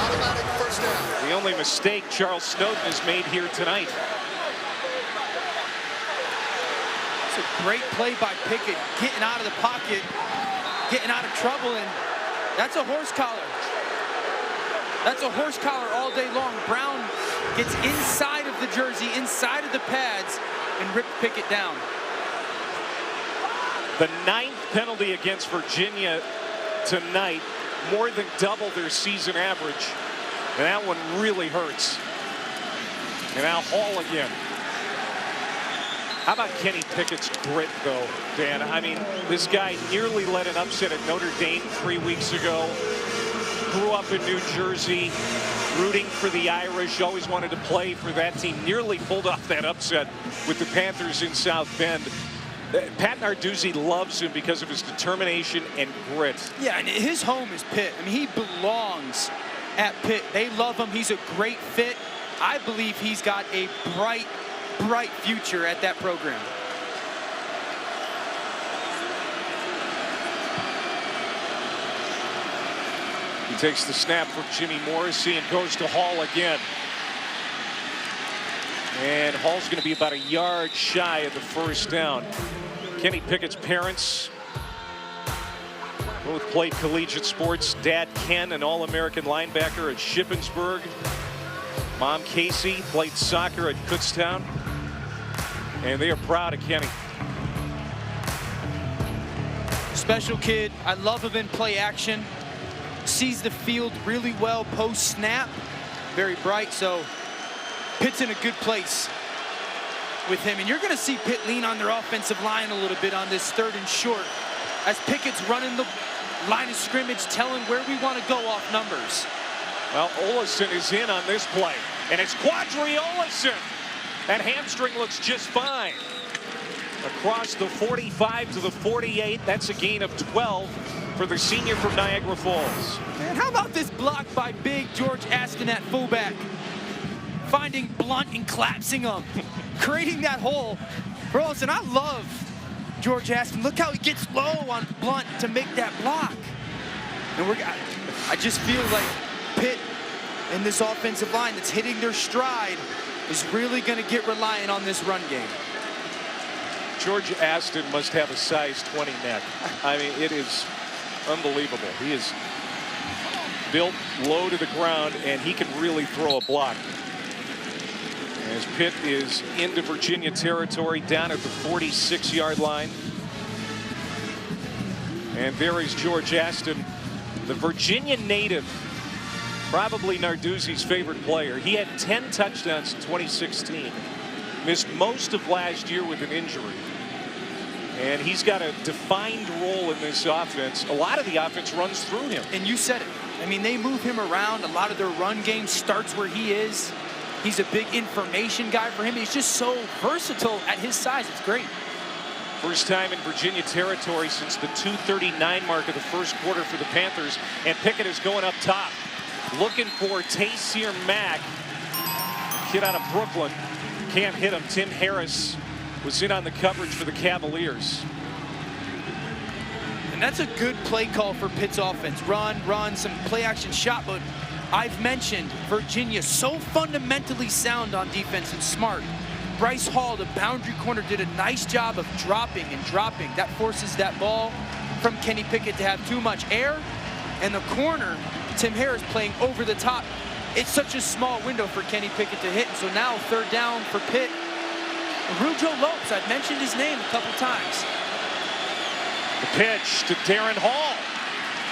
automatic 1st down. The only mistake Charles Snowden has made here tonight. It's a great play by Pickett, getting out of the pocket, getting out of trouble, and that's a horse collar. That's a horse collar all day long. Brown gets inside of the jersey, inside of the pads, and ripped Pickett down. The 9th penalty against Virginia tonight, more than double their season average. And that one really hurts. And now Hall again. How about Kenny Pickett's grit, though, Dan? I mean, this guy nearly led an upset at Notre Dame 3 weeks ago. Grew up in New Jersey, rooting for the Irish, always wanted to play for that team. Nearly pulled off that upset with the Panthers in South Bend. Pat Narduzzi loves him because of his determination and grit. Yeah, and his home is Pitt. I mean, he belongs at Pitt. They love him. He's a great fit. I believe he's got a bright future at that program. He takes the snap from Jimmy Morrissey and goes to Hall again. And Hall's going to be about a yard shy of the first down. Kenny Pickett's parents both played collegiate sports. Dad Ken, an All-American linebacker at Shippensburg. Mom Casey played soccer at Kutztown. And they are proud of Kenny. Special kid. I love him in play action. Sees the field really well post-snap. Very bright, so Pitt's in a good place with him. And you're going to see Pitt lean on their offensive line a little bit on this 3rd and short as Pickett's running the line of scrimmage, telling where we want to go off numbers. Well, Olesen is in on this play, and it's Quadri Olesen. That hamstring looks just fine. Across the 45 to the 48, that's a gain of 12 for the senior from Niagara Falls. Man, how about this block by big George Aston at fullback? Finding Blunt and collapsing him, creating that hole for Olsen. I love George Aston. Look how he gets low on Blunt to make that block. And I just feel like Pitt in this offensive line that's hitting their stride is really going to get reliant on this run game. George Aston must have a size 20 neck. I mean, it is unbelievable. He is built low to the ground, and he can really throw a block. As Pitt is into Virginia territory, down at the 46-yard line. And there is George Aston, the Virginia native, probably Narduzzi's favorite player. He had 10 touchdowns in 2016. Missed most of last year with an injury. And he's got a defined role in this offense. A lot of the offense runs through him. And you said it. I mean, they move him around. A lot of their run game starts where he is. He's a big information guy for him. He's just so versatile at his size. It's great. First time in Virginia territory since the 2:39 mark of the first quarter for the Panthers. And Pickett is going up top. Looking for Taysir Mack. Kid out of Brooklyn. Can't hit him. Tim Harris was in on the coverage for the Cavaliers. And that's a good play call for Pitt's offense. Run, some play action shot. But I've mentioned Virginia so fundamentally sound on defense and smart. Bryce Hall, the boundary corner, did a nice job of dropping and dropping. That forces that ball from Kenny Pickett to have too much air. And the corner, Tim Harris, playing over the top. It's such a small window for Kenny Pickett to hit. And so now 3rd down for Pitt. Rujo Lopes, I've mentioned his name a couple times. The pitch to Darrin Hall.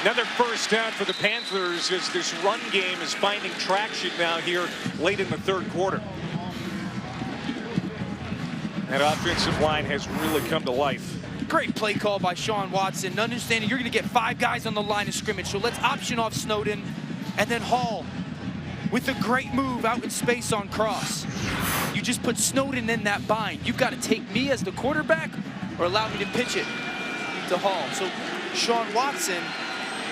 Another first down for the Panthers as this run game is finding traction now here late in the 3rd quarter. That offensive line has really come to life. Great play call by Sean Watson. Understanding you're going to get 5 guys on the line of scrimmage. So let's option off Snowden. And then Hall with a great move out in space on cross. You just put Snowden in that bind. You've got to take me as the quarterback or allow me to pitch it to Hall. So Sean Watson,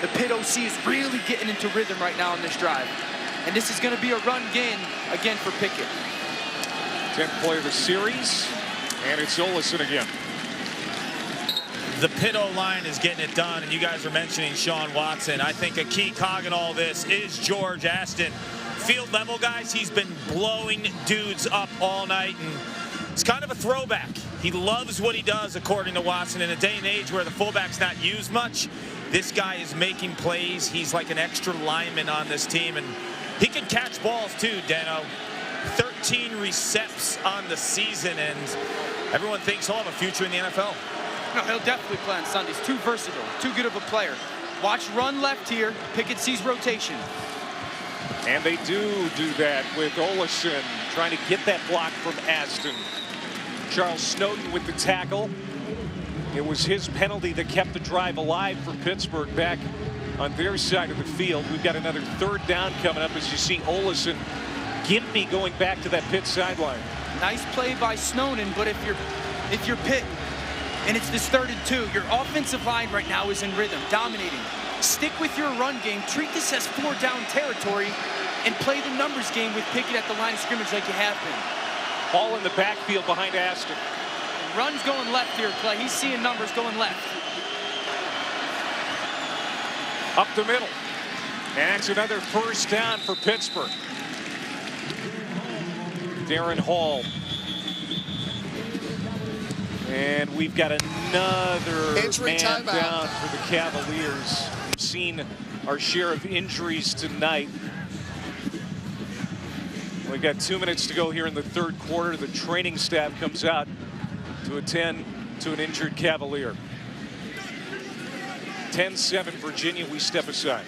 the Pitt OC, is really getting into rhythm right now on this drive. And this is going to be a run game again for Pickett. 10th play of the series, and it's Olesen again. The Pitt O-line is getting it done, and you guys are mentioning Sean Watson. I think a key cog in all this is George Aston. Field level, guys, he's been blowing dudes up all night, and it's kind of a throwback. He loves what he does, according to Watson. In a day and age where the fullback's not used much, this guy is making plays. He's like an extra lineman on this team, and he can catch balls too, Dano. 13 recepts on the season, and everyone thinks he'll have a future in the NFL. No, he'll definitely play on Sundays. Too versatile, too good of a player. Watch run left here. Pickett sees rotation. And they do that with Olesen trying to get that block from Aston. Charles Snowden with the tackle. It was his penalty that kept the drive alive for Pittsburgh back on their side of the field. We've got another third down coming up as you see Olesen, Gimpy going back to that Pitt sideline. Nice play by Snowden, but if you're Pitt and it's this 3rd and 2, your offensive line right now is in rhythm, dominating. Stick with your run game, treat this as 4-down territory, and play the numbers game with Pickett at the line of scrimmage like you have been. All in the backfield behind Aston. Run's going left here, Clay. He's seeing numbers going left. Up the middle. And that's another first down for Pittsburgh. Darrin Hall. And we've got another man down for the Cavaliers. We've seen our share of injuries tonight. We've got 2 minutes to go here in the 3rd quarter. The training staff comes out to attend to an injured Cavalier. 10-7 Virginia, we step aside.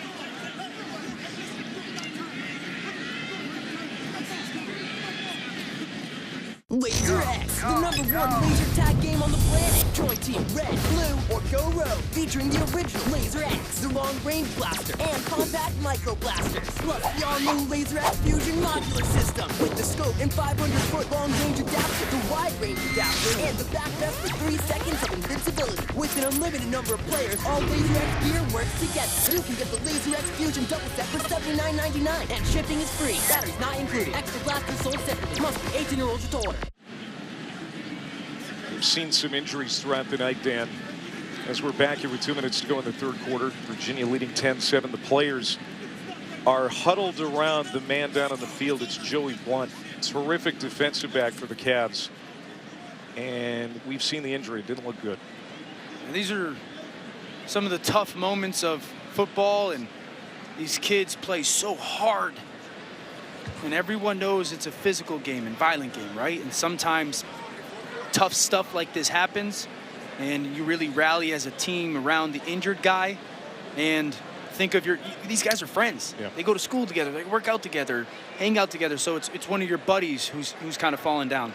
Laser X, the #1 laser tag game on the planet. Join Team Red, Blue, or Go Rogue, featuring the original Laser X, the long-range blaster, and compact micro blasters. Plus the all-new Laser X Fusion modular system with the scope and 500-foot long-range adapter, the wide-range adapter, and the back vest for 3 seconds of invincibility. With an unlimited number of players, all Laser X gear works together. You can get the Laser X Fusion double set for $79.99, and shipping is free. Batteries not included. Extra blasters sold separately. Must be 18 or older to order. We've seen some injuries throughout the night, Dan. As we're back here with 2 minutes to go in the 3rd quarter, Virginia leading 10-7. The players are huddled around the man down on the field. It's Joey Blunt, terrific defensive back for the Cavs. And we've seen the injury. It didn't look good. And these are some of the tough moments of football, and these kids play so hard. And everyone knows it's a physical game and violent game, right? And sometimes tough stuff like this happens, and you really rally as a team around the injured guy. And think of these guys are friends. Yeah. They go to school together, they work out together, hang out together. So it's one of your buddies who's kind of fallen down.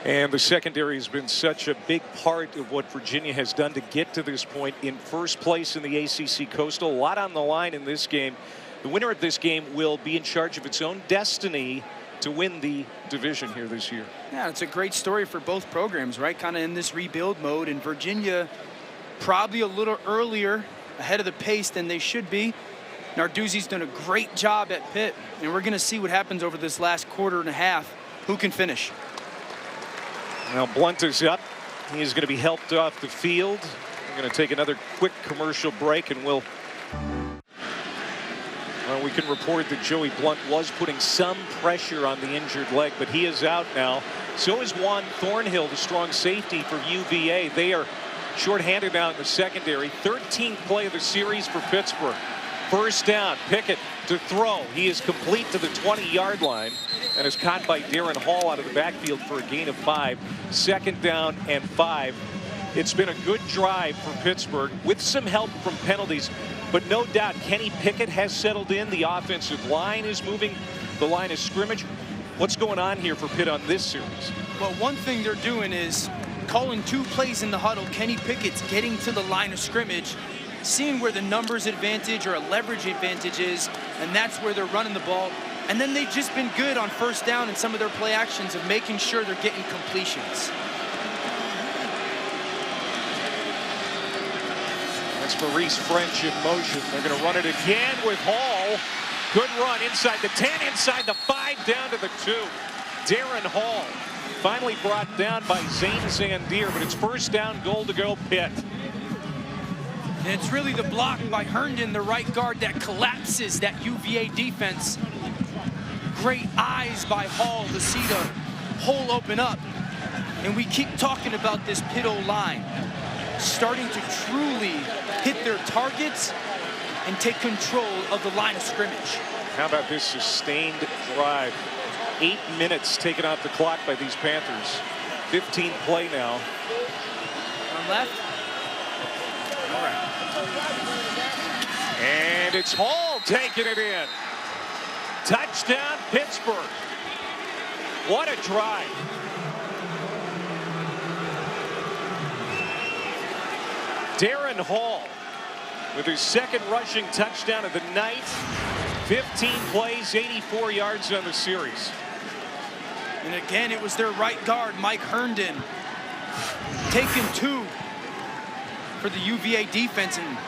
And the secondary has been such a big part of what Virginia has done to get to this point in first place in the ACC Coastal. A lot on the line in this game. The winner of this game will be in charge of its own destiny to win the division here this year. Yeah, it's a great story for both programs, right? Kind of in this rebuild mode. And Virginia probably a little earlier, ahead of the pace than they should be. Narduzzi's done a great job at Pitt, and we're going to see what happens over this last quarter and a half. Who can finish? Now Blunt is up. He is going to be helped off the field. We're going to take another quick commercial break, and we can report that Joey Blunt was putting some pressure on the injured leg, but he is out now. So is Juan Thornhill, the strong safety for UVA. They are shorthanded out in the secondary. 13th play of the series for Pittsburgh. First down, Pickett to throw. He is complete to the 20-yard line and is caught by Darrin Hall out of the backfield for a gain of 5. 2nd down and 5. It's been a good drive for Pittsburgh with some help from penalties. But no doubt Kenny Pickett has settled in. The offensive line is moving the line of scrimmage. What's going on here for Pitt on this series? Well, one thing they're doing is calling 2 plays in the huddle. Kenny Pickett's getting to the line of scrimmage, seeing where the numbers advantage or a leverage advantage is, and that's where they're running the ball. And then they've just been good on first down in some of their play actions of making sure they're getting completions. That's Maurice French in motion. They're going to run it again with Hall. Good run inside the 10, inside the 5, down to the 2. Darrin Hall finally brought down by Zane Zandier, but it's first down, goal to go Pitt. And it's really the block by Herndon, the right guard, that collapses that UVA defense. Great eyes by Hall to see the hole open up. And we keep talking about this Pitt O-line starting to truly hit their targets, and take control of the line of scrimmage. How about this sustained drive? 8 minutes taken off the clock by these Panthers. 15th play now. On left. All right. And it's Hall taking it in. Touchdown, Pittsburgh. What a drive. Darrin Hall with his second rushing touchdown of the night. 15 plays, 84 yards on the series. And again, it was their right guard, Mike Herndon, taking 2 for the UVA defense. And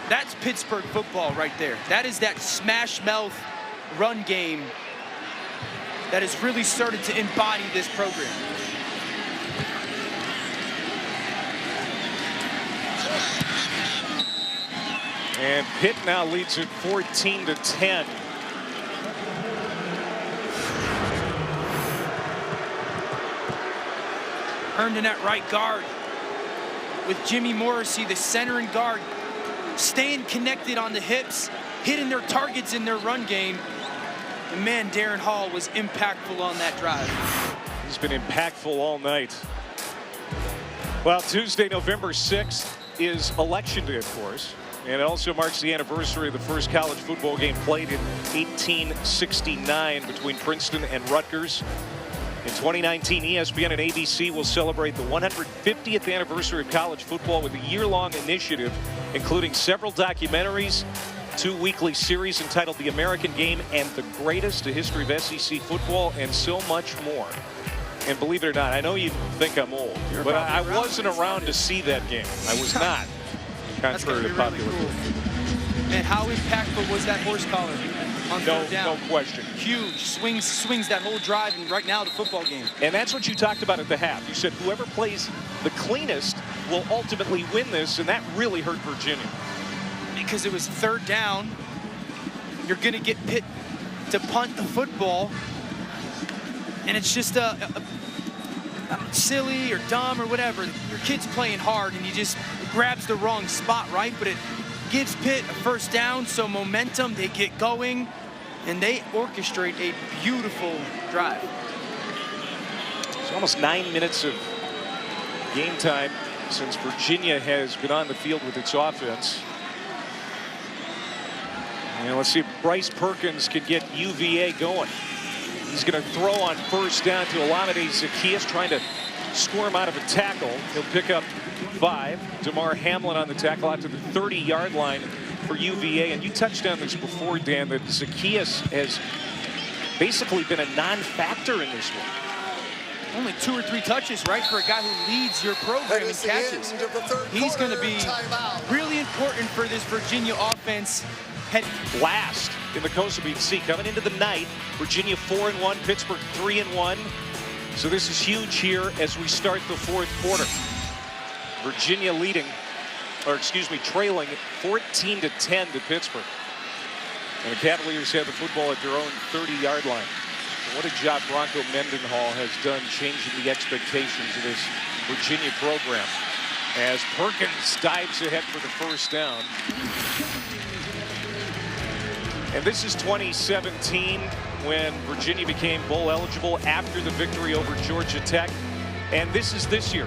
that's Pittsburgh football right there. That is that smash mouth run game that has really started to embody this program. And Pitt now leads it 14-10. Herndon at right guard with Jimmy Morrissey, the center and guard, staying connected on the hips, hitting their targets in their run game. And man, Darrin Hall was impactful on that drive. He's been impactful all night. Well, Tuesday, November 6th is Election Day, of course. And it also marks the anniversary of the first college football game played in 1869 between Princeton and Rutgers. In 2019, ESPN and ABC will celebrate the 150th anniversary of college football with a year-long initiative, including several documentaries, 2 weekly series entitled The American Game and The Greatest, a history of SEC football, and so much more. And believe it or not, I know you think I'm old, but I wasn't around to see that game. I was not. Contrary to popular belief. And how impactful was that horse collar on third down? No question. Huge. Swings that whole drive, and right now the football game. And that's what you talked about at the half. You said whoever plays the cleanest will ultimately win this, and that really hurt Virginia. Because it was third down. You're going to get Pitt to punt the football, and it's just silly or dumb or whatever. Your kid's playing hard, and he just grabs the wrong spot, right? But it gives Pitt a first down, so momentum, they get going, and they orchestrate a beautiful drive. It's almost 9 minutes of game time since Virginia has been on the field with its offense. And let's see if Bryce Perkins can get UVA going. He's going to throw on first down to Olamide Zaccheaus, trying to squirm out of a tackle. He'll pick up 5. DeMar Hamlin on the tackle out to the 30-yard line for UVA. And you touched on this before, Dan, that Zaccheaus has basically been a non-factor in this one. Only 2 or 3 touches, right, for a guy who leads your program in catches. He's going to be really important for this Virginia offense. Last in the Coastal Beat C coming into the night, Virginia 4-1, Pittsburgh 3-1. So this is huge here as we start the 4th quarter. Virginia trailing 14-10 to Pittsburgh. And the Cavaliers have the football at their own 30-yard line. And what a job Bronco Mendenhall has done changing the expectations of this Virginia program as Perkins dives ahead for the first down. And this is 2017 when Virginia became bowl eligible after the victory over Georgia Tech. And this is this year.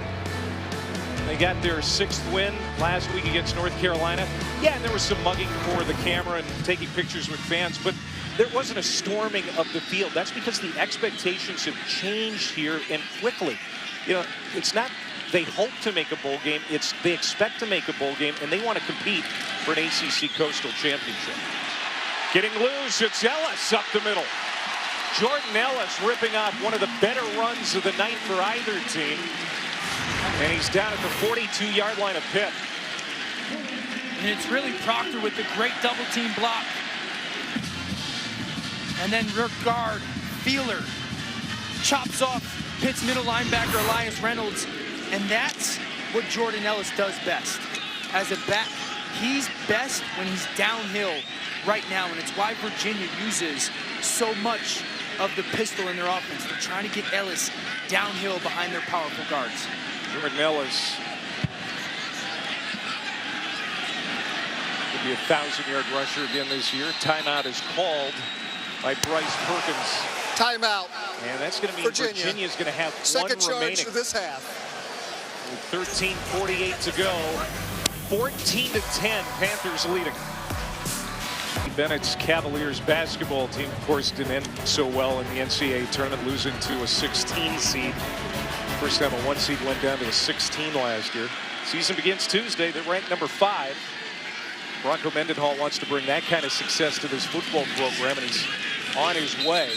They got their 6th win last week against North Carolina. Yeah, and there was some mugging for the camera and taking pictures with fans, but there wasn't a storming of the field. That's because the expectations have changed here and quickly. You know, it's not they hope to make a bowl game, it's they expect to make a bowl game, and they want to compete for an ACC Coastal Championship. Getting loose, it's Ellis up the middle. Jordan Ellis ripping off one of the better runs of the night for either team. And he's down at the 42-yard line of Pitt. And it's really Proctor with the great double-team block. And then rear guard, Feeler, chops off Pitt's middle linebacker, Elias Reynolds. And that's what Jordan Ellis does best. As a back, he's best when he's downhill right now, and it's why Virginia uses so much of the pistol in their offense. They're trying to get Ellis downhill behind their powerful guards. Jordan Ellis Be a 1,000-yard rusher again this year. Timeout is called by Bryce Perkins. Timeout. And that's going to mean Virginia's going to have second one remaining. charge of this half. With 13:48 to go. 14-10, Panthers leading. Bennett's Cavaliers basketball team, of course, didn't end so well in the NCAA tournament, losing to a 16 seed. First time a 1 seed went down to a 16 last year. Season begins Tuesday. They're ranked number 5. Bronco Mendenhall wants to bring that kind of success to this football program, and he's on his way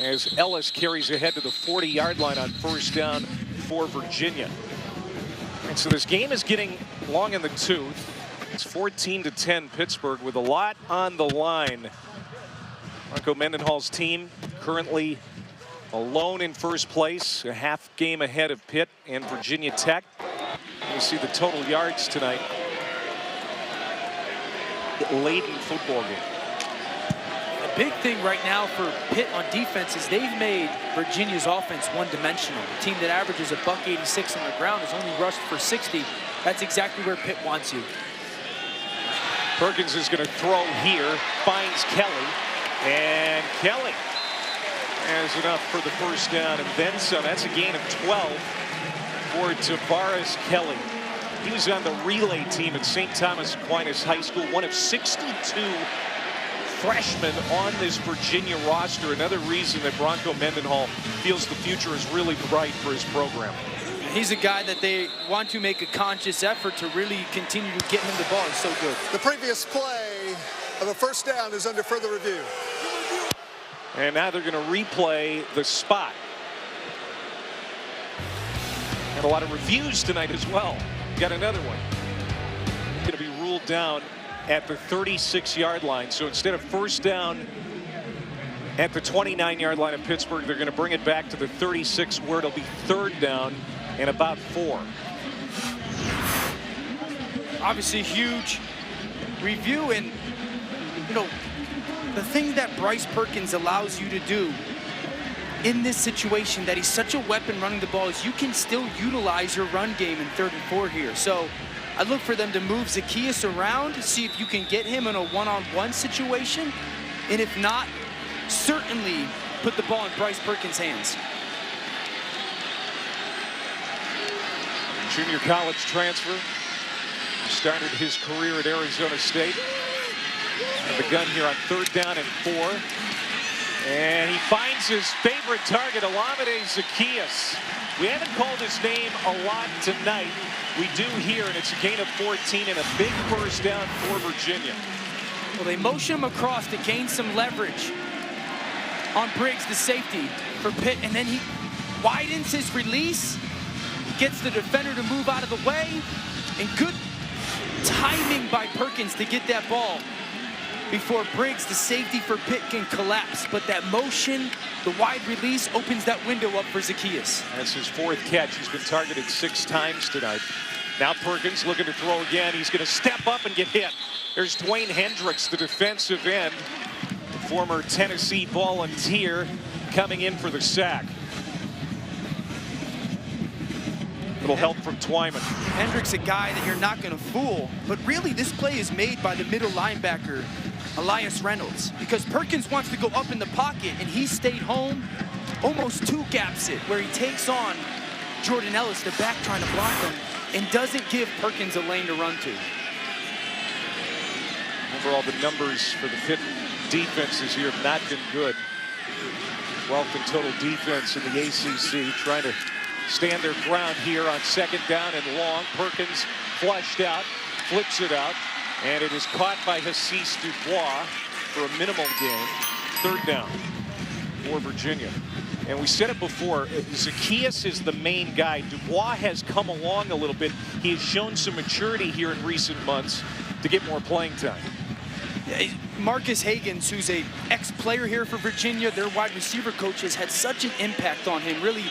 as Ellis carries ahead to the 40-yard line on first down for Virginia. And so this game is getting long in the tooth. It's 14-10 Pittsburgh with a lot on the line. Bronco Mendenhall's team currently alone in first place, a half game ahead of Pitt and Virginia Tech. You see the total yards tonight. Laden football game. The big thing right now for Pitt on defense is they've made Virginia's offense one-dimensional. A team that averages $186 on the ground has only rushed for 60. That's exactly where Pitt wants you. Perkins is going to throw here, finds Kelly, and Kelly has enough for the first down and then some. That's a gain of 12 for Tavares Kelly. He was on the relay team at St. Thomas Aquinas High School, one of 62 freshmen on this Virginia roster. Another reason that Bronco Mendenhall feels the future is really bright for his program. He's a guy that they want to make a conscious effort to really continue to get him the ball. He's so good. The previous play of a first down is under further review. And now they're going to replay the spot. And a lot of reviews tonight as well. Got another one. Going to be ruled down at the 36-yard line. So instead of first down at the 29-yard line of Pittsburgh, they're going to bring it back to the 36, where it'll be third down and about 4. Obviously huge review, and you know, the thing that Bryce Perkins allows you to do in this situation, that he's such a weapon running the ball, is you can still utilize your run game in 3rd and 4 here. So I look for them to move Zacchaeus around, see if you can get him in a one-on-one situation, and if not, certainly put the ball in Bryce Perkins' hands. Junior college transfer. Started his career at Arizona State. And the gun here on 3rd down and 4. And he finds his favorite target, Olamide Zacchaeus. We haven't called his name a lot tonight. We do here, and it's a gain of 14 and a big first down for Virginia. Well, they motion him across to gain some leverage on Briggs, the safety for Pitt, and then he widens his release, gets the defender to move out of the way, and good timing by Perkins to get that ball before Briggs, the safety for Pitt, can collapse. But that motion, the wide release, opens that window up for Zacchaeus. That's his 4th catch. He's been targeted 6 times tonight. Now Perkins looking to throw again. He's going to step up and get hit. There's Dwayne Hendricks, the defensive end, the former Tennessee Volunteer, coming in for the sack. Little help from Twyman. Hendricks, a guy that you're not going to fool, but really this play is made by the middle linebacker, Elias Reynolds, because Perkins wants to go up in the pocket, and he stayed home, almost 2 gaps it, where he takes on Jordan Ellis, the back, trying to block him, and doesn't give Perkins a lane to run to. Overall, the numbers for the Pitt defense this year have not been good. 12th in total defense in the ACC, trying to stand their ground here on 2nd down and long. Perkins flushed out, flips it out, and it is caught by Hassis Dubois for a minimal gain. 3rd down for Virginia. And we said it before, Zacchaeus is the main guy. Dubois has come along a little bit. He has shown some maturity here in recent months to get more playing time. Marcus Hagans, who's a ex-player here for Virginia, their wide receiver coach, has had such an impact on him. Really,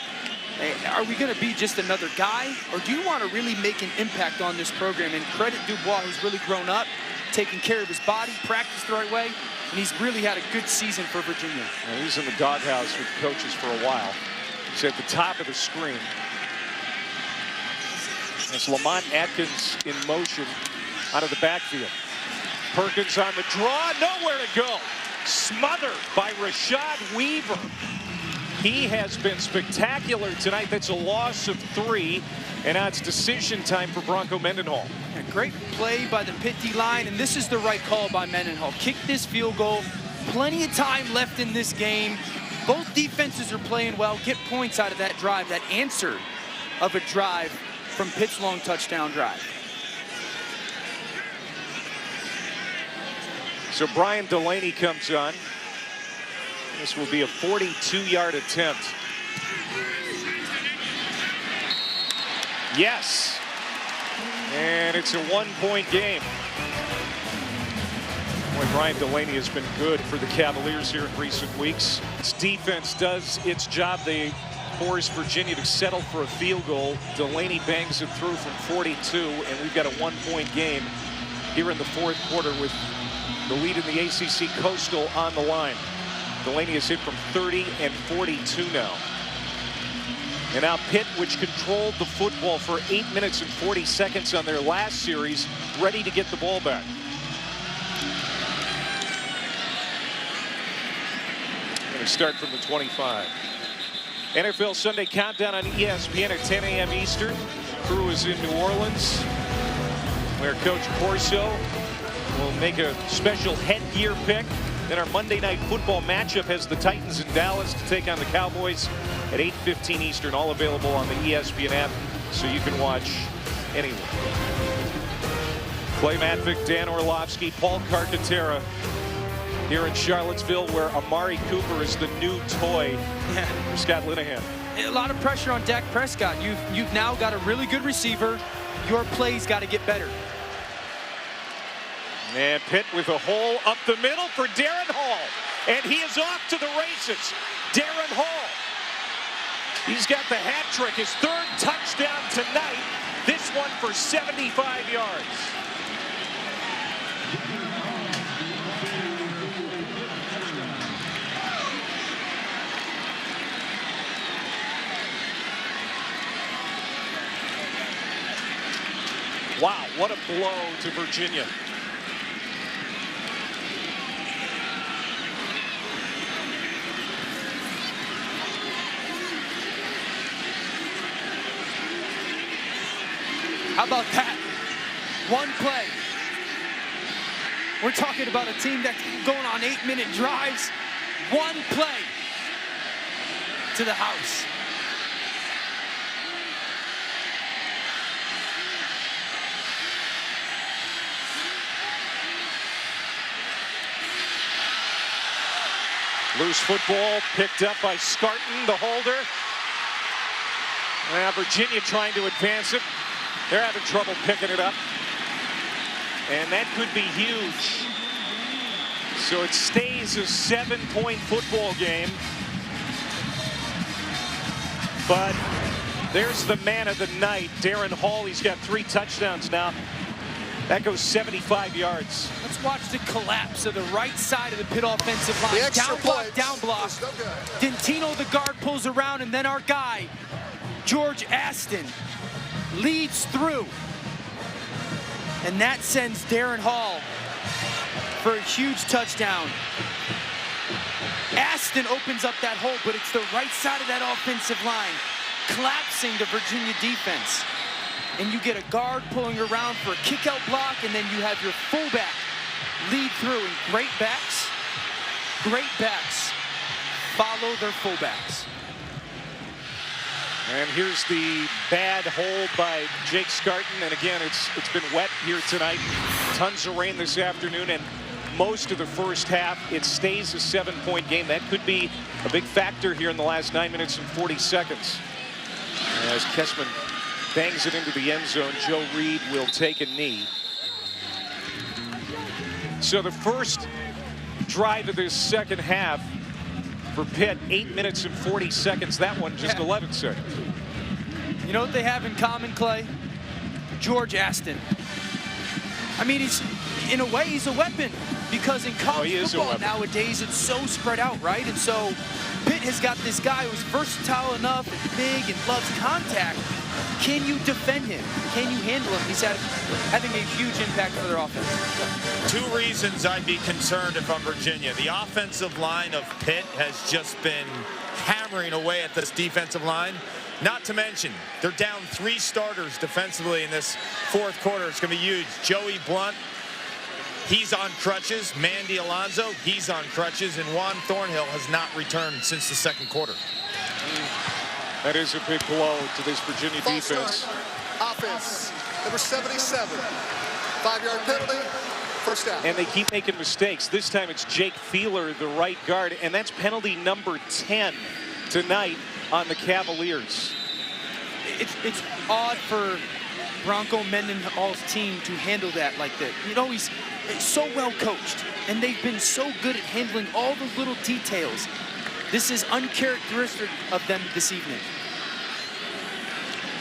are we going to be just another guy, or do you want to really make an impact on this program? And credit Dubois, who's really grown up, taking care of his body, practiced the right way, and he's really had a good season for Virginia. Now, he's in the doghouse with coaches for a while. He's at the top of the screen. That's Lamont Atkins in motion out of the backfield. Perkins on the draw, nowhere to go. Smothered by Rashad Weaver. He has been spectacular tonight. That's a loss of 3. And now it's decision time for Bronco Mendenhall. A great play by the Pitt D-line, and this is the right call by Mendenhall. Kick this field goal. Plenty of time left in this game. Both defenses are playing well. Get points out of that drive, that answer of a drive from Pitt's long touchdown drive. So Brian Delaney comes on. This will be a 42-yard attempt. Yes. And it's a 1-point game. Boy, Brian Delaney has been good for the Cavaliers here in recent weeks. Its defense does its job. They force Virginia to settle for a field goal. Delaney bangs it through from 42, and we've got a 1-point game here in the fourth quarter with the lead in the ACC Coastal on the line. Delaney has hit from 30 and 42 now. And now Pitt, which controlled the football for 8 minutes and 40 seconds on their last series, ready to get the ball back. Going to start from the 25. NFL Sunday Countdown on ESPN at 10 a.m. Eastern. Crew is in New Orleans, where Coach Corso will make a special headgear pick. Then our Monday Night Football matchup has the Titans in Dallas to take on the Cowboys at 8:15 Eastern. All available on the ESPN app, so you can watch anywhere. Clay Matvick, Dan Orlovsky, Paul Carcaterra here in Charlottesville, where Amari Cooper is the new toy for Scott Linehan. A lot of pressure on Dak Prescott. You've now got a really good receiver. Your play's got to get better. And Pitt with a hole up the middle for Darrin Hall. And he is off to the races. Darrin Hall. He's got the hat trick, his 3rd touchdown tonight. This one for 75 yards. Wow, what a blow to Virginia. How about that? One play. We're talking about a team that's going on 8-minute drives. One play to the house. Loose football picked up by Scarton, the holder. Now Virginia trying to advance it. They're having trouble picking it up. And that could be huge. So it stays a 7-point football game. But there's the man of the night, Darrin Hall. He's got 3 touchdowns now. That goes 75 yards. Let's watch the collapse of the right side of the Pitt offensive line. Down block, down block. Dentino, the guard, pulls around, and then our guy, George Aston, leads through. And that sends Darrin Hall for a huge touchdown. Aston opens up that hole, but it's the right side of that offensive line collapsing the Virginia defense. And you get a guard pulling around for a kick-out block, and then you have your fullback lead through. And great backs follow their fullbacks. And here's the bad hold by Jake Scarton. And again, it's been wet here tonight. Tons of rain this afternoon, and most of the first half. It stays a 7-point game. That could be a big factor here in the last 9 minutes and 40 seconds. As Kessman bangs it into the end zone, Joe Reed will take a knee. So the first drive of this second half for Pitt, 8 minutes and 40 seconds. That one just 11 seconds. You know what they have in common, Clay? George Aston. I mean, in a way, he's a weapon, because in college football nowadays, it's so spread out, right? And so Pitt has got this guy who's versatile enough and big and loves contact, can you defend him? Can you handle him? He's having a huge impact for their offense. 2 reasons I'd be concerned if I'm Virginia. The offensive line of Pitt has just been hammering away at this defensive line. Not to mention, they're down 3 starters defensively in this 4th quarter. It's going to be huge. Joey Blunt, he's on crutches. Mandy Alonso, he's on crutches. And Juan Thornhill has not returned since the 2nd quarter. That is a big blow to this Virginia False defense. start. Offense, number 77. 5-yard penalty, first down. And they keep making mistakes. This time it's Jake Feeler, the right guard, and that's penalty number 10 tonight on the Cavaliers. It's odd for Bronco Mendenhall's team to handle that like that. You know, he's so well coached, and they've been so good at handling all the little details. This is uncharacteristic of them this evening.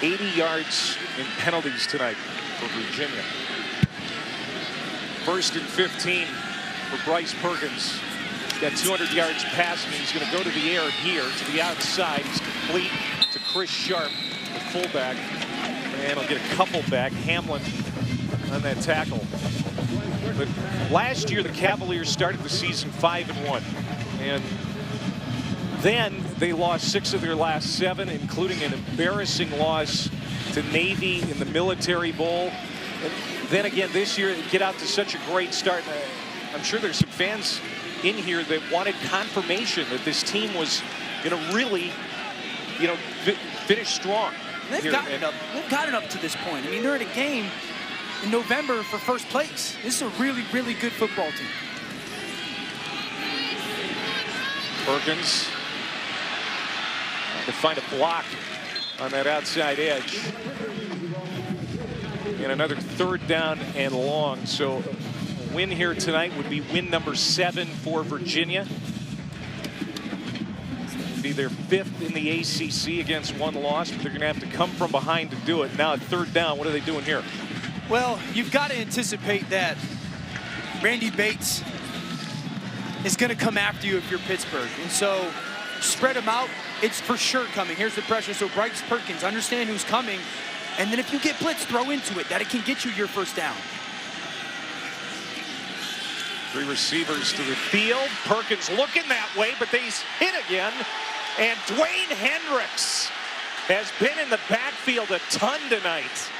80 yards in penalties tonight for Virginia. 1st and 15 for Bryce Perkins. He's got 200 yards passing. He's going to go to the air here to the outside. He's complete to Chris Sharp, the fullback. And he'll get a couple back. Hamlin on that tackle. But last year, the Cavaliers started the season 5-1. And then they lost 6 of their last 7, including an embarrassing loss to Navy in the Military Bowl. And then again this year, get out to such a great start. I'm sure there's some fans in here that wanted confirmation that this team was going to really, you know, finish strong. They've gotten up to this point. I mean, they're in a game in November for 1st place. This is a really, really good football team. Perkins to find a block on that outside edge. And another 3rd down and long. So a win here tonight would be win number 7 for Virginia. It'd be their 5th in the ACC against 1 loss, but they're going to have to come from behind to do it. Now at 3rd down, what are they doing here? Well, you've got to anticipate that Randy Bates is going to come after you if you're Pittsburgh. And so spread them out. It's for sure coming. Here's the pressure. So Bryce Perkins, understand who's coming. And then if you get blitz, throw into it. That it can get you your 1st down. 3 receivers to the field. Perkins looking that way, but he's hit again. And Dwayne Hendricks has been in the backfield a ton tonight.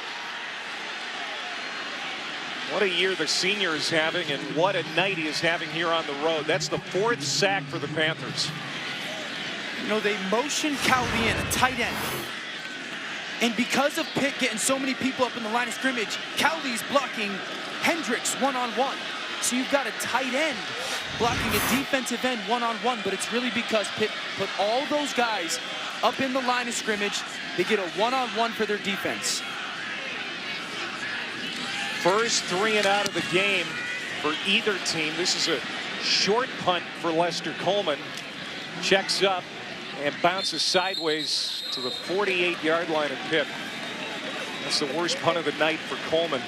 What a year the senior is having, and what a night he is having here on the road. That's the 4th sack for the Panthers. You know, they motion Cowley in, a tight end. And because of Pitt getting so many people up in the line of scrimmage, Cowley's blocking Hendricks one-on-one. So you've got a tight end blocking a defensive end one-on-one, but it's really because Pitt put all those guys up in the line of scrimmage. They get a one-on-one for their defense. First 3 and out of the game for either team. This is a short punt for Lester Coleman. Checks up and bounces sideways to the 48-yard line of Pitt. That's the worst punt of the night for Coleman.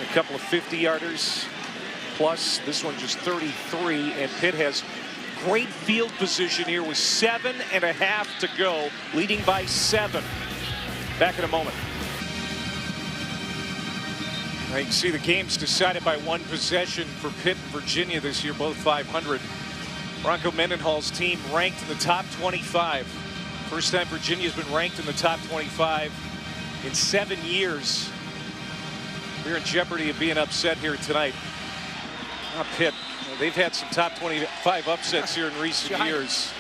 A couple of 50-yarders plus. This one just 33, and Pitt has great field position here with 7.5 to go, leading by 7. Back in a moment. Now you can see the game's decided by 1 possession for Pitt and Virginia this year, both 500. Bronco Mendenhall's team ranked in the top 25. First time Virginia's been ranked in the top 25 in 7 years. We're in jeopardy of being upset here tonight. Pitt, they've had some top 25 upsets here in recent years.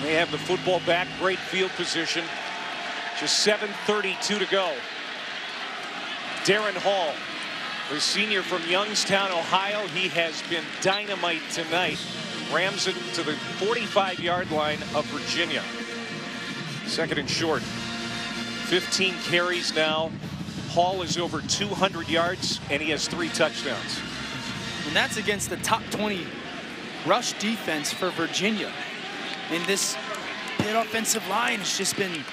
They have the football back, great field position. Just 7:32 to go. Darrin Hall, the senior from Youngstown, Ohio. He has been dynamite tonight. Rams it to the 45-yard line of Virginia. 2nd and short. 15 carries now. Hall is over 200 yards, and he has 3 touchdowns. And that's against the top 20 rush defense for Virginia. And this Pitt offensive line has just been,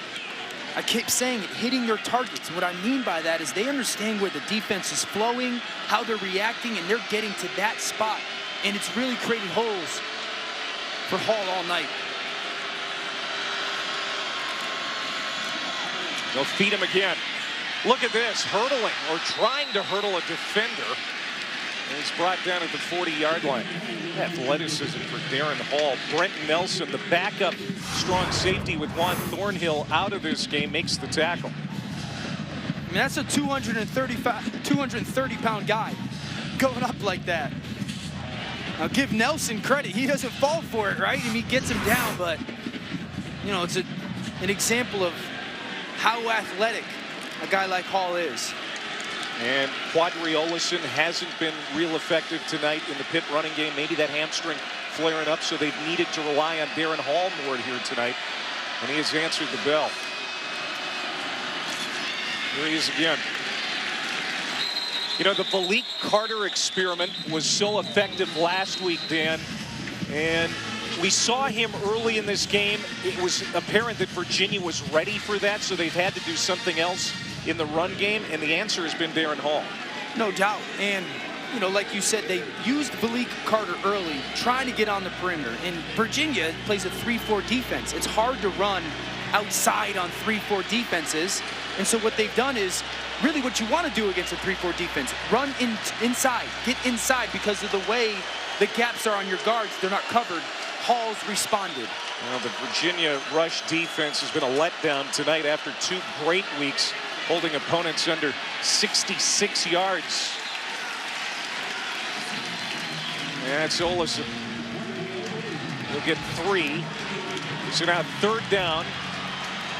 I keep saying it, hitting their targets. And what I mean by that is they understand where the defense is flowing, how they're reacting, and they're getting to that spot. And it's really created holes for Hall all night. They'll feed him again. Look at this, hurdling or trying to hurdle a defender. And he's brought down at the 40-yard line. Athleticism for Darrin Hall. Brent Nelson, the backup strong safety with Juan Thornhill out of this game, makes the tackle. I mean, that's a 230-pound guy going up like that. I'll give Nelson credit. He doesn't fall for it, right? I mean, he gets him down, but, you know, it's an example of how athletic a guy like Hall is. And Quadri Olison hasn't been real effective tonight in the Pitt running game. Maybe that hamstring flaring up, so they've needed to rely on Darrin Hall more here tonight. And he has answered the bell. Here he is again. You know, the Malik Carter experiment was so effective last week, Dan. And we saw him early in this game. It was apparent that Virginia was ready for that, so they've had to do something else in the run game, and the answer has been Darrin Hall. No doubt. And, you know, like you said, they used Malik Carter early, trying to get on the perimeter. And Virginia plays a 3-4 defense. It's hard to run outside on 3-4 defenses. And so what they've done is really what you want to do against a 3-4 defense. Run inside, get inside, because of the way the gaps are on your guards. They're not covered. Hall's responded. Well, the Virginia rush defense has been a letdown tonight after 2 great weeks, holding opponents under 66 yards. And it's Olison. He'll get 3. So now 3rd down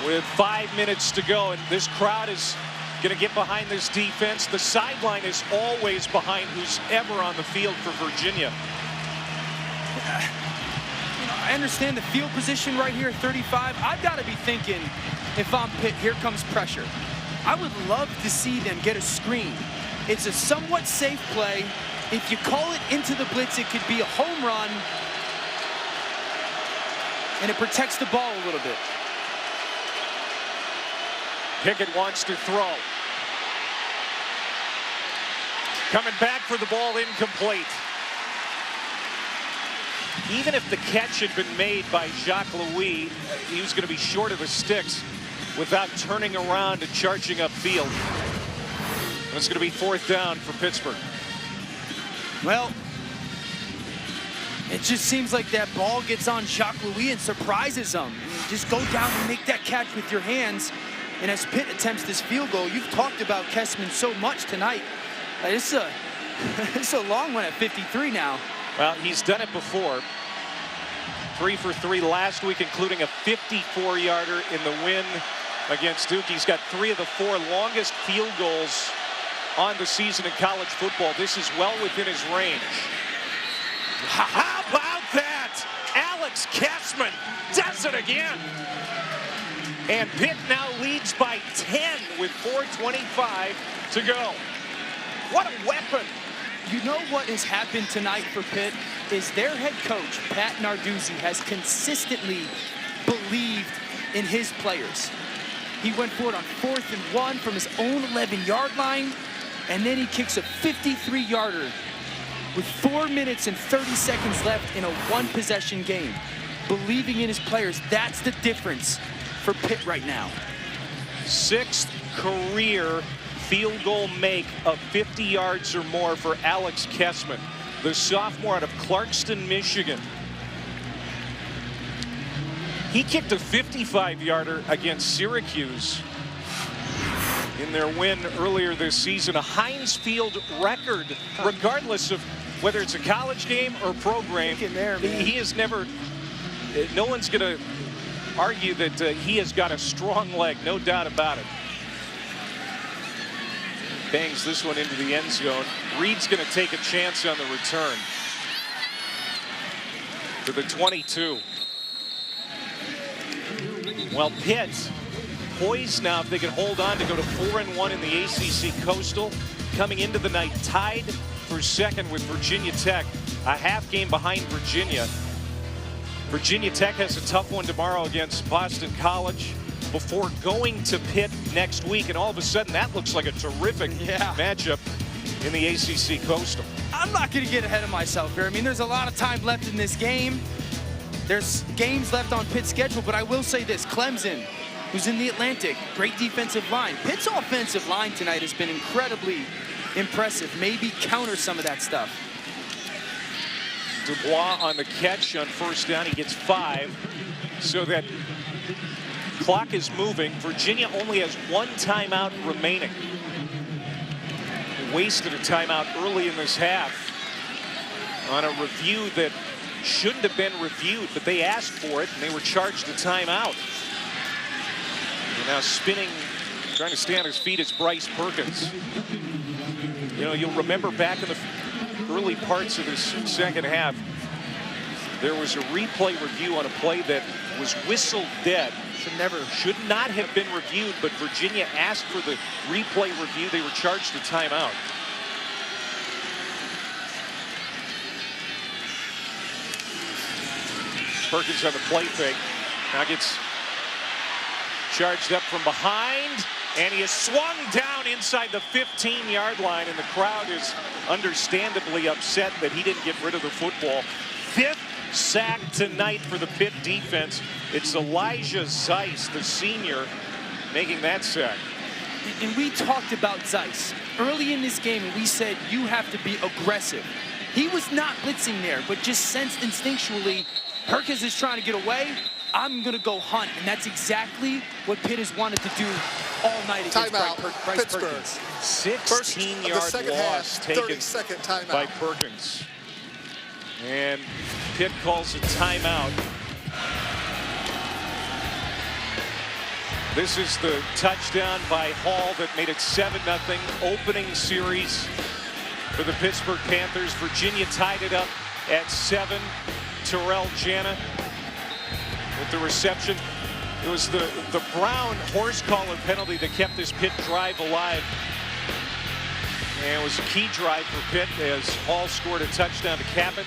with 5 minutes to go, and this crowd is going to get behind this defense. The sideline is always behind who's ever on the field for Virginia. You know, I understand the field position right here, 35. I've got to be thinking, if I'm Pitt, here comes pressure. I would love to see them get a screen. It's a somewhat safe play. If you call it into the blitz, it could be a home run, and it protects the ball a little bit. Pickett wants to throw. Coming back for the ball, incomplete. Even if the catch had been made by Jacques Louis, he was going to be short of the sticks without turning around and charging upfield. And it's going to be 4th down for Pittsburgh. Well, it just seems like that ball gets on Jacques Louis and surprises him. You just go down and make that catch with your hands. And as Pitt attempts this field goal, you've talked about Kessman so much tonight. It's a long one at 53 now. Well, he's done it before. 3 for 3 last week, including a 54-yarder in the win against Duke. He's got 3 of the 4 longest field goals on the season in college football. This is well within his range. How about that? Alex Kessman does it again. And Pitt now leads by 10 with 4:25 to go. What a weapon. You know what has happened tonight for Pitt is their head coach, Pat Narduzzi, has consistently believed in his players. He went for it on 4th and 1 from his own 11-yard line, and then he kicks a 53-yarder with 4 minutes and 30 seconds left in a 1-possession game. Believing in his players, that's the difference for Pitt right now. 6th career field goal make of 50 yards or more for Alex Kessman, the sophomore out of Clarkston, Michigan. He kicked a 55-yarder against Syracuse in their win earlier this season, a Heinz Field record, regardless of whether it's a college game or pro game. He has never, no one's going to argue that he has got a strong leg, no doubt about it. Bangs this one into the end zone. Reed's going to take a chance on the return to the 22. Well, Pitt poised now if they can hold on to go to 4-1 in the ACC Coastal. Coming into the night tied for 2nd with Virginia Tech, a half game behind Virginia. Virginia Tech has a tough one tomorrow against Boston College before going to Pitt next week, and all of a sudden that looks like a terrific matchup in the ACC Coastal. I'm not going to get ahead of myself here. I mean, there's a lot of time left in this game. There's games left on Pitt's schedule, but I will say this. Clemson, who's in the Atlantic. Great defensive line. Pitt's offensive line tonight has been incredibly impressive. Maybe counter some of that stuff. Dubois on the catch on first down. He gets 5. So that clock is moving. Virginia only has 1 timeout remaining. They wasted a timeout early in this half on a review that shouldn't have been reviewed, but they asked for it, and they were charged a timeout. And now spinning, trying to stay on his feet is Bryce Perkins. You know, you'll remember back in the early parts of this second half, there was a replay review on a play that was whistled dead. Should not have been reviewed, but Virginia asked for the replay review. They were charged a timeout. Perkins on the play fake. Now gets charged up from behind, and he is swung down inside the 15-yard line, and the crowd is understandably upset that he didn't get rid of the football. 5th sack tonight for the Pitt defense. It's Elijah Zeiss, the senior, making that sack. And we talked about Zeiss early in this game, and we said you have to be aggressive. He was not blitzing there, but just sensed instinctually Perkins is trying to get away. I'm going to go hunt, and that's exactly what Pitt has wanted to do all night against Bryce Perkins. 16-yard loss taken by Perkins. And Pitt calls a timeout. This is the touchdown by Hall that made it 7-0 opening series for the Pittsburgh Panthers. Virginia tied it up at 7. Terrell Jana with the reception. It was the Brown horse collar penalty that kept this Pitt drive alive. And it was a key drive for Pitt as Hall scored a touchdown to cap it.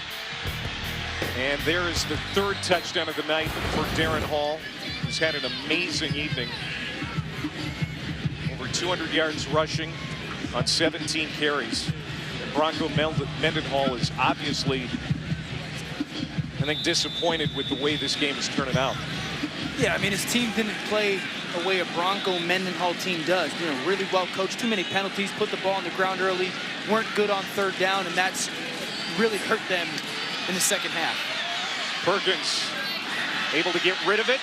And there is the 3rd touchdown of the night for Darrin Hall, who's had an amazing evening. Over 200 yards rushing on 17 carries. And Bronco Mendenhall is obviously, I think, disappointed with the way this game is turning out. Yeah, I mean, his team didn't play the way a Bronco Mendenhall team does. You know, really well coached, too many penalties, put the ball on the ground early, weren't good on 3rd down, and that's really hurt them in the second half. Perkins able to get rid of it.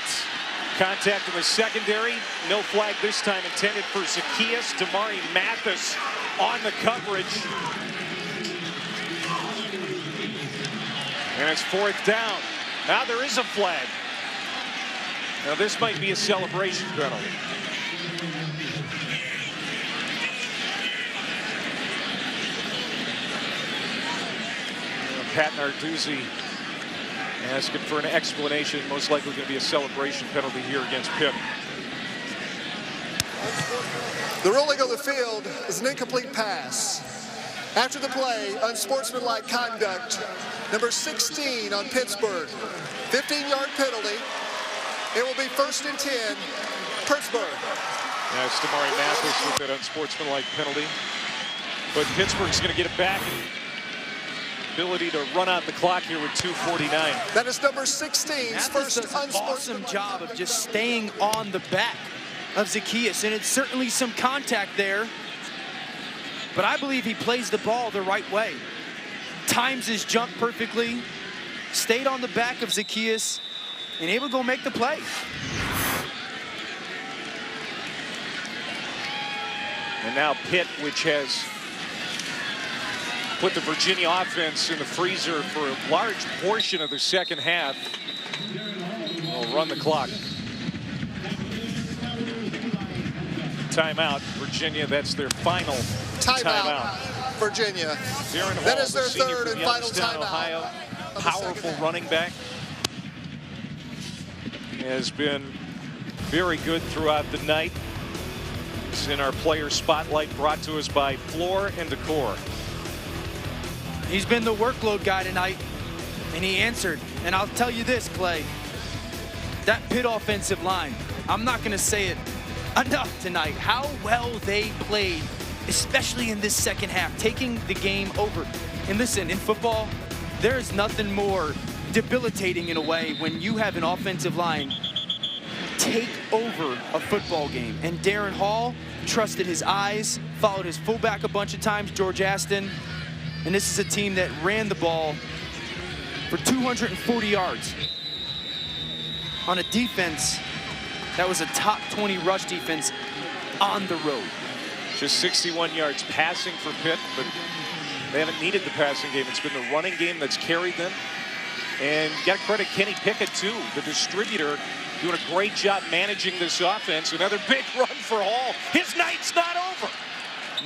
Contact in the secondary. No flag this time intended for Zacchaeus. Damari Mathis on the coverage. And it's 4th down. Now there is a flag. Now this might be a celebration penalty. Pat Narduzzi asking for an explanation. Most likely going to be a celebration penalty here against Pitt. The ruling on the field is an incomplete pass. After the play, unsportsmanlike conduct. Number 16 on Pittsburgh. 15-yard penalty. It will be 1st and 10, Pittsburgh. Yeah, it's Damari Mathis with that unsportsmanlike penalty. But Pittsburgh's going to get it back. Ability to run out the clock here with 2:49. That is number 16's first does an awesome job of just staying on the back of Zacchaeus, and it's certainly some contact there, but I believe he plays the ball the right way. Times his jump perfectly, stayed on the back of Zacchaeus, and able to go make the play. And now Pitt, which has put the Virginia offense in the freezer for a large portion of the second half, will run the clock. Timeout, Virginia. That's their final timeout. Virginia. Darrin Hall, that is their the senior 3rd from and final Youngstown, timeout. Ohio. Powerful running back. Has been very good throughout the night. It's in our player spotlight, brought to us by Floor and Decor. He's been the workload guy tonight, and he answered. And I'll tell you this, Clay, that Pitt offensive line, I'm not going to say it enough tonight, how well they played, especially in this second half, taking the game over. And listen, in football, there's nothing more debilitating in a way when you have an offensive line take over a football game. And Darrin Hall trusted his eyes, followed his fullback a bunch of times, George Aston. And this is a team that ran the ball for 240 yards on a defense that was a top 20 rush defense on the road. Just 61 yards passing for Pitt, but they haven't needed the passing game. It's been the running game that's carried them. And you got to credit Kenny Pickett, too, the distributor, doing a great job managing this offense. Another big run for Hall. His night's not over.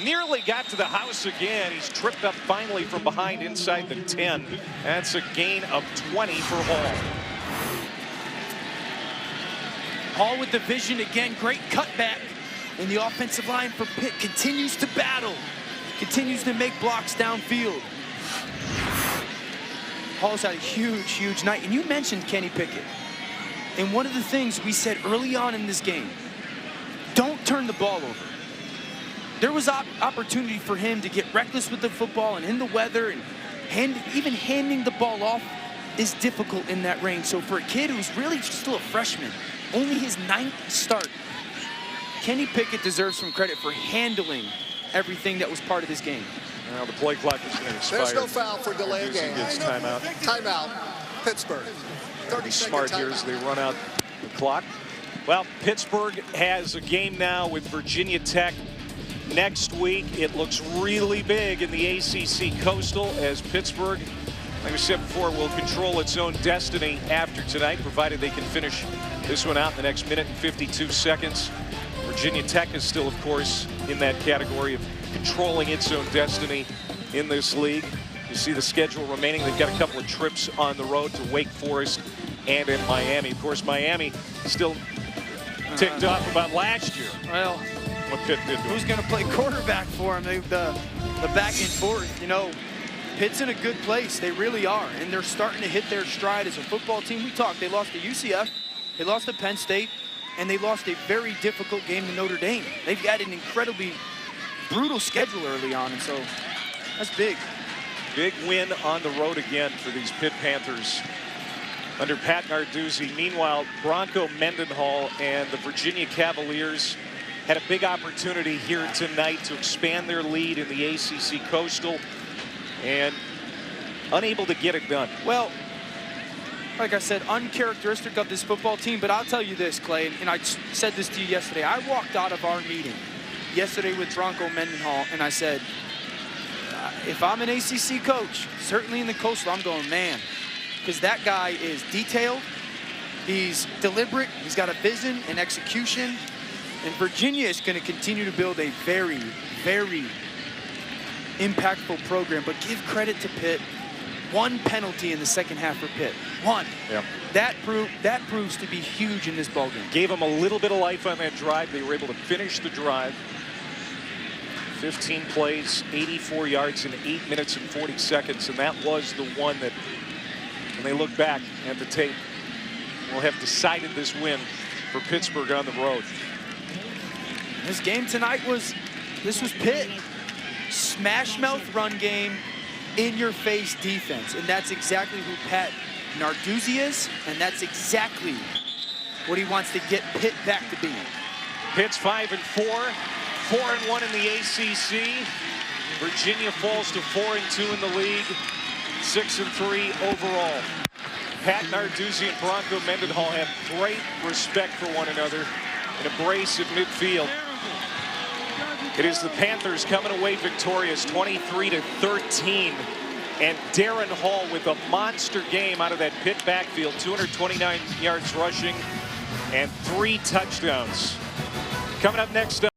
Nearly got to the house again. He's tripped up finally from behind inside the 10. That's a gain of 20 for Hall. Hall with the vision again. Great cutback. And the offensive line for Pitt continues to battle. Continues to make blocks downfield. Hall's had a huge, huge night. And you mentioned Kenny Pickett. And one of the things we said early on in this game, don't turn the ball over. There was opportunity for him to get reckless with the football and in the weather, and even handing the ball off is difficult in that range. So for a kid who's really still a freshman, only his 9th start, Kenny Pickett deserves some credit for handling everything that was part of this game. Now the play clock is going to expire. There's no foul for delay game. Gets timeout. Timeout, Pittsburgh. 30 Smart here as they run out the clock. Well, Pittsburgh has a game now with Virginia Tech next week. It looks really big in the ACC Coastal as Pittsburgh, like I said before, will control its own destiny after tonight, provided they can finish this one out in the next minute and 52 seconds. Virginia Tech is still, of course, in that category of controlling its own destiny in this league. You see the schedule remaining. They've got a couple of trips on the road to Wake Forest and in Miami. Of course, Miami still ticked off about last year. Well, what Pitt did to who's going to play quarterback for him? The back and forth. You know, Pitt's in a good place. They really are. And they're starting to hit their stride as a football team. We talked. They lost to UCF. They lost to Penn State. And they lost a very difficult game to Notre Dame. They've got an incredibly brutal schedule early on. And so that's big. Big win on the road again for these Pitt Panthers under Pat Narduzzi. Meanwhile, Bronco Mendenhall and the Virginia Cavaliers had a big opportunity here tonight to expand their lead in the ACC Coastal and unable to get it done. Well, like I said, uncharacteristic of this football team, but I'll tell you this, Clay, and I said this to you yesterday. I walked out of our meeting yesterday with Bronco Mendenhall, and I said, if I'm an ACC coach, certainly in the Coastal, I'm going, man, because that guy is detailed, he's deliberate, he's got a vision and execution, and Virginia is going to continue to build a very, very impactful program. But give credit to Pitt. One penalty in the second half for Pitt. One. Yep. That proves to be huge in this ballgame. Gave them a little bit of life on that drive. They were able to finish the drive. 15 plays, 84 yards in 8 minutes and 40 seconds. And that was the one that, when they look back at the tape, will have decided this win for Pittsburgh on the road. This game tonight was Pitt. Smash mouth run game, in-your-face defense, and that's exactly who Pat Narduzzi is, and that's exactly what he wants to get Pitt back to being. Pitt's 5-4, 4-1 in the ACC. Virginia falls to 4-2 in the league, 6-3 overall. Pat Narduzzi and Bronco Mendenhall have great respect for one another and embrace at midfield. It is the Panthers coming away victorious, 23-13. And Darrin Hall with a monster game out of that Pitt backfield, 229 yards rushing and 3 touchdowns. Coming up next up.